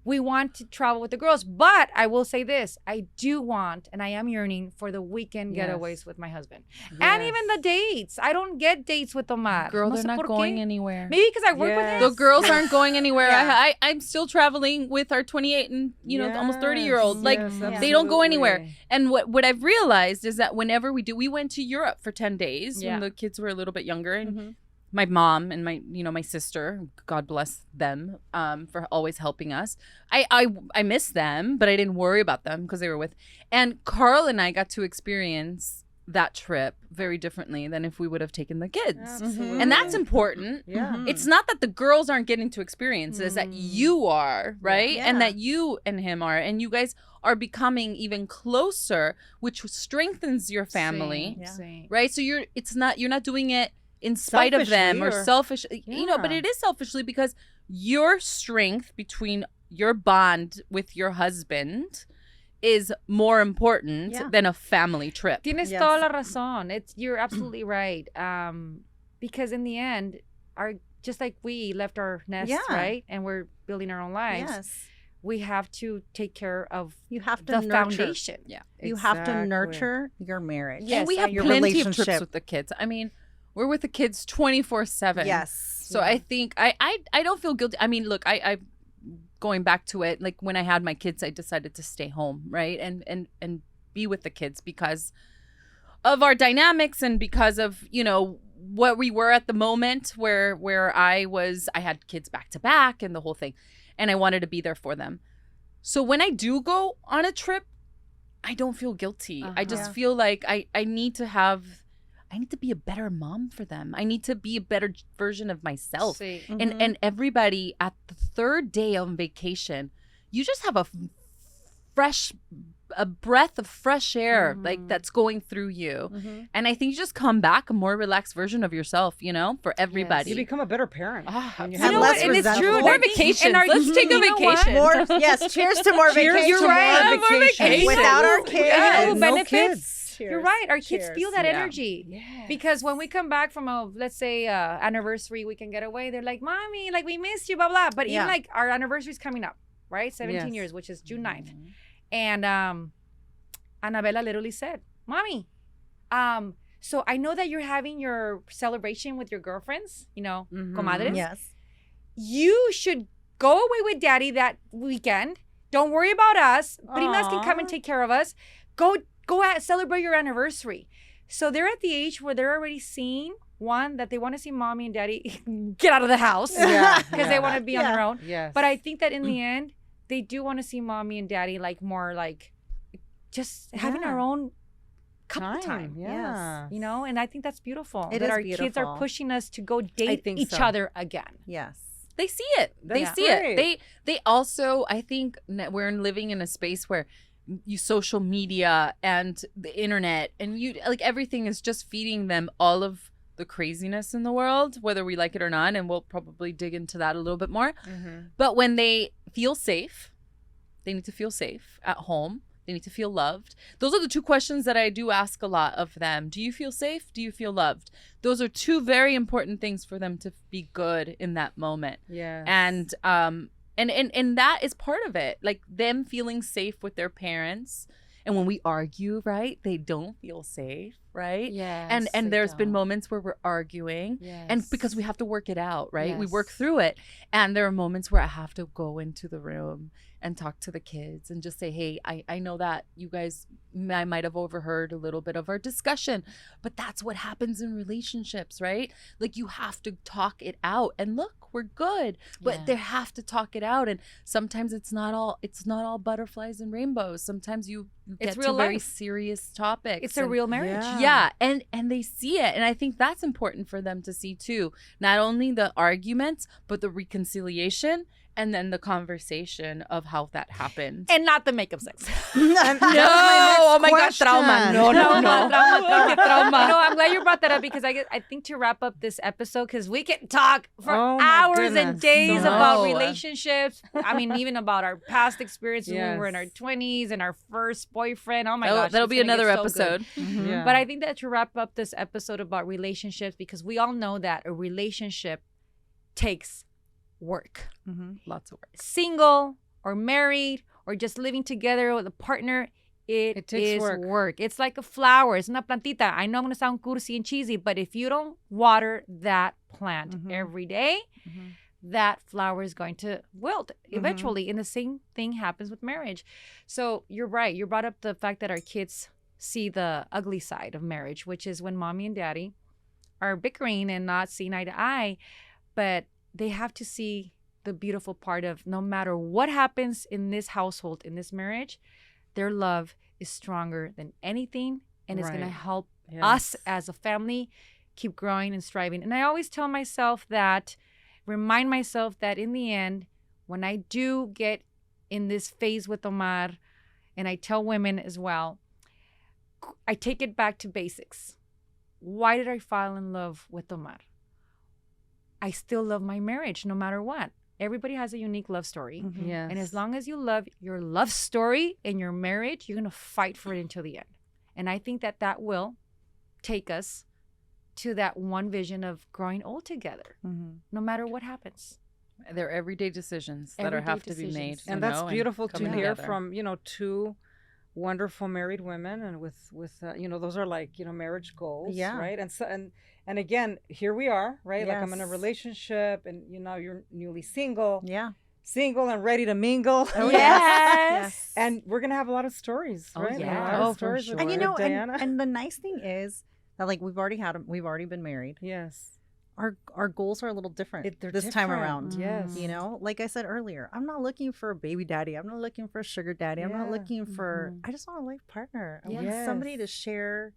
we want to travel with the girls, but I will say this: I do want, and I am yearning for the weekend Yes. getaways with my husband, and even the dates. I don't get dates with Omar. Girl, No they're sé not por going qué. anywhere. Maybe because I work with Yes. him. The girls Yes. aren't going anywhere. Yeah. I'm still traveling with our 28 and almost 30-year-old. Like they don't go anywhere. And what I've realized is that whenever we went to Europe for 10 days Yeah. when the kids were a little bit younger, and Mhm. my mom and my sister, God bless them, for always helping us. I miss them, but I didn't worry about them because they were with. And Carl and I got to experience that trip very differently than if we would have taken the kids. Absolutely. And that's important. Yeah. Mhm. It's not that the girls aren't getting to experience it, it's that you are, right? Yeah. And that you and him are, and you guys are becoming even closer, which strengthens your family, Same. right? So you're not doing it in spite of them Selfishly or or- selfish, but Yeah. it is selfishly because your strength between your bond with your husband is more important Yeah. than a family trip. Tienes Yes. toda la razón. You're absolutely right. Because in the end, just like we left our nest, Yeah. right, and we're building our own lives, Yes. we have to take care of You have to the nurture. foundation. Yeah. You have to Exactly. nurture your marriage. Yes, And we I have your plenty of trips relationship. with the kids. I mean, we're with the kids 24/7. Yes. So I think I don't feel guilty. I mean, look, I going back to it, like when I had my kids, I decided to stay home, right? And be with the kids because of our dynamics and because of, what we were at the moment where I had kids back to back and the whole thing. And I wanted to be there for them. So when I do go on a trip, I don't feel guilty. I just Uh-huh. feel like I need to be a better mom for them. I need to be a better version of myself. Sí. Mhm. And everybody at the third day on vacation, you just have a breath of fresh air like that's going through you. Mhm. And I think you just come back a more relaxed version of yourself, for everybody. You become a better parent. Ah, when you have You know less what? And it's resentful. true. more that- vacations. and our- Let's take a you know what? vacation. More, yes. Cheers to more Cheers vacation. to right. more vacation. Without our kids. Yeah, No benefits. kids. Cheers. You're right. Our kids Cheers. feel that Yeah. energy. Yes. Because when we come back from let's say, anniversary, we can get away. They're like, "Mommy, like we missed you, blah blah." But Yeah. even like our anniversary's coming up, right? 17 Yes. years, which is June 9th. And Annabella literally said, "Mommy, so I know that you're having your celebration with your girlfriends, Mhm. comadres. Yes. You should go away with Daddy that weekend. Don't worry about us. Primas can come and Aw. take care of us. Go out, celebrate your anniversary." So they're at the age where they're already seeing that they want to see Mommy and Daddy get out of the house Yeah. because they want to be on Yeah. their own. Yes. But I think that in the end, they do want to see Mommy and Daddy like more like just having Yeah. our own couple time. Yeah. And I think that's beautiful. It that is our kids are beautiful. pushing us to go date think each so. other again. Yes. They see it. They That's see great. it. They also, I think we're living in a space where social media and the internet and everything is just feeding them all of the craziness in the world, whether we like it or not. And we'll probably dig into that a little bit more. Mhm. But when they feel safe, they need to feel safe at home. They need to feel loved. Those are the two questions that I do ask a lot of them. Do you feel safe? Do you feel loved? Those are two very important things for them to be good in that moment. Yeah. And And that is part of it. Like them feeling safe with their parents. And when we argue, right, they don't feel safe, right? Yes, And they there's been don't. moments where we're arguing, and because we have to work it out, right? We work Yes. through it. And there are moments where I have to go into the room and talk to the kids and just say, hey, I know that you guys, I might have overheard a little bit of our discussion, but that's what happens in relationships, right? Like you have to talk it out, and look, we're good, but Yeah. they have to talk it out. And sometimes it's not all butterflies and rainbows. Sometimes you It's get real to very life. serious topics. It's a and- real marriage. Yeah. yeah, and they see it, and I think that's important for them to see too. Not only the arguments, but the reconciliation, and then the conversation of how that happened. And not the makeup sex. No, oh my God, trauma. No, Trauma. No, I'm glad you brought that up because I think to wrap up this episode, because we can talk for Oh my hours and goodness. days No. about relationships. I mean, even about our past experiences when we were in our Yes. 20s and our first boyfriend. Oh my That'll- gosh. that'll it's be gonna get another so good. episode. Mhm. Yeah. But I think that to wrap up this episode about relationships, because we all know that a relationship takes work. Mhm. Lots of work. Single or married or just living together with a partner, it takes is work. work. It's like a flower. It's una plantita. I know I'm going to sound cursi and cheesy, but if you don't water that plant Mhm. every day, Mhm. that flower is going to wilt eventually. And the same thing happens with marriage. So you're right. You brought up the fact that our kids see the ugly side of marriage, which is when mommy and daddy are bickering and not seeing eye to eye. But they have to see the beautiful part of no matter what happens in this household, in this marriage, their love is stronger than anything. And it's going to Right. help Yes. us as a family keep growing and striving. And I always tell myself that, remind myself that in the end, when I do get in this phase with Omar, and I tell women as well, I take it back to basics. Why did I fall in love with Omar? I still love my marriage no matter what. Everybody has a unique love story. Mhm. Yes. And as long as you love your love story and your marriage, you're going to fight for it until the end. And I think that that will take us to that one vision of growing old together, Mhm. no matter what happens. They're everyday decisions that Everyday have to be made. decisions. you And that's know, beautiful to coming hear together. from two wonderful married women, and with those are like marriage goals, Yeah. right? And so and again, here we are, right? Like I'm in a Yes. relationship, and you're newly single Yeah. and ready to mingle. Oh, yes. And we're gonna have a lot of stories, Oh, right? yeah. A lot of Oh, for stories sure. with- And with Diana. and the nice thing is that like we've already been married. Yes. Our goals are a little different They're this time different. around. Yes. You know, like I said earlier, I'm not looking for a baby daddy. I'm not looking for a sugar daddy. I'm not Yeah. looking for. Mhm. I just want a life partner. I want Yes. somebody to share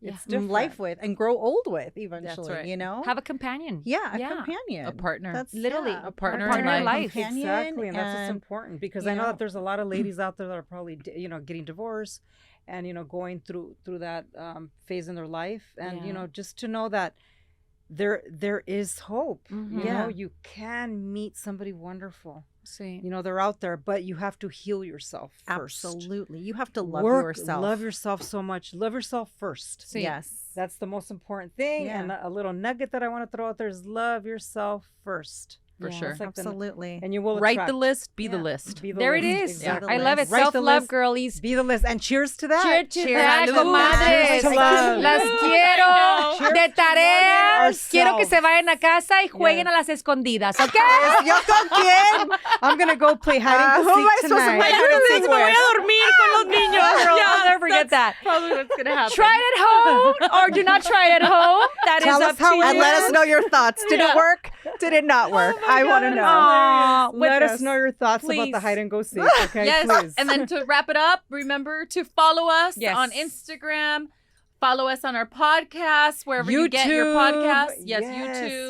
Yeah. It's different. life with and grow old with eventually. right. You know, Have a companion. yeah, a Yeah. companion, A partner. That's Literally, yeah, a partner in partner in life. companion, Exactly, and that's what's and- important, because you I know know- that there's a lot of ladies out there that are probably getting divorced, and going through that phase in their life, and Yeah. just to know that there is hope. Mhm. Yeah. You can meet somebody wonderful. See. They're out there, but you have to heal yourself first. Absolutely, you have to love Work, yourself. love yourself so much. Love yourself first. See. Yes, That's the most important thing. Yeah. And a little nugget that I want to throw out there is love yourself first. For Yeah. sure. That's like the- absolutely. and you will Write attract. the list, be the Yeah. list. Be the There it list. is. Exactly. I love it. Write the Self-love, list, girlies. Be the list. And cheers to that. Cheers to Cheers. that, Salud. comadres. Cheers to love. Las quiero Cheers de to tarea. loving Quiero que se ourselves. vayan a casa y jueguen Yes. a las escondidas, ¿ok? ¿Yo con quién? I'm going to go play hide and who am I seek supposed to tonight. play hide and seek with? dormir con los niños. Girl, I'll never forget that. Probably what's gonna happen. Try it at home or do not try it at home. That is Tell up us how to you. And let us know your thoughts. Did it work? Did it not work? I want to know. Aw, Let with- us know your thoughts about Please. the hide and go seek, okay? Yes. Please. And then to wrap it up, remember to follow us Yes. on Instagram. Follow us on our podcast, wherever you get your podcasts. Yes,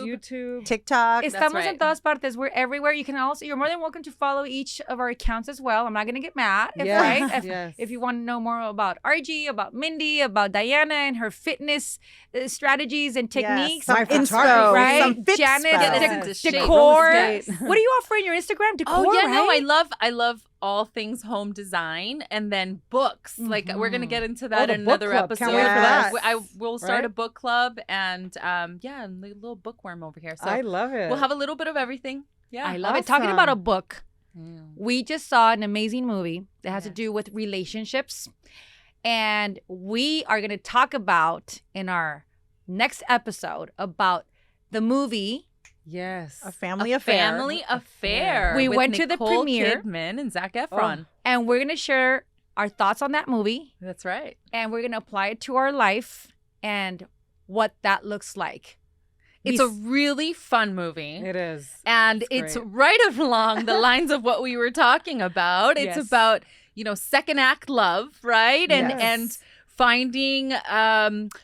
YouTube. TikTok. Estamos right. en todas partes. We're everywhere. You can also, you're more than welcome to follow each of our accounts as well. I'm not going to get mad, if, Yes, right? If, yes. if you want to know more about RG, about Mindy, about Diana and her fitness strategies and techniques. Some My inspo, photography. Right? some fit Janet, spell. Get Yes. into shape. decor. Real estate. What do you offer in your Instagram? Decor, Oh yeah, right? no, I love all things home design, and then books. Like we're gonna get into that the in book another club. episode. Can't wait for that. I will start a Right? book club, and yeah, and a little bookworm over here. So I love it. we'll have a little bit of everything. Yeah, I love it. Talking about a Awesome. book. We just saw an amazing movie that has to Yes. do with relationships. And we are going to talk about in our next episode about the movie. Yes. A family A affair. family affair. We with went to the Nicole premiere. Kidman and Zac Efron. And we're going to share our thoughts on that movie. That's right. And we're going to apply it to our life and what that looks like. It's a really fun movie. It is. And It's it's right along the lines of what we were talking about. It's Yes. about, second act love, right? And Yes. and finding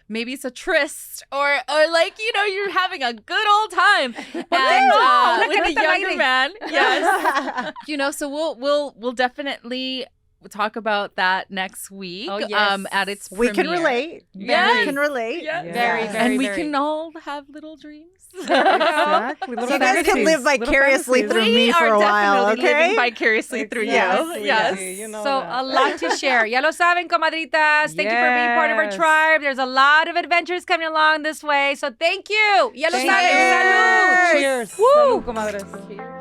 maybe it's a tryst or like, you're having a good old time. And no, with a la younger aire. man. Yes. So we'll definitely talk about that next week. Oh, yes. At its We can premiere. relate. Yes. We can relate. Yeah. Yes. Very, very, And we very. can all have little dreams. Exactly. Little So you guys can fantasies, live little vicariously fantasies. through me for a while, definitely living okay? vicariously through Exactly. you. Yes. You know So that. a lot to share. Ya lo saben, comadritas. Thank you for being part of our Yes. tribe. There's a lot of adventures coming along this way. So thank you. Ya lo Thank saben. you. Salud. Cheers. Woo. Salud, comadres. Cheers.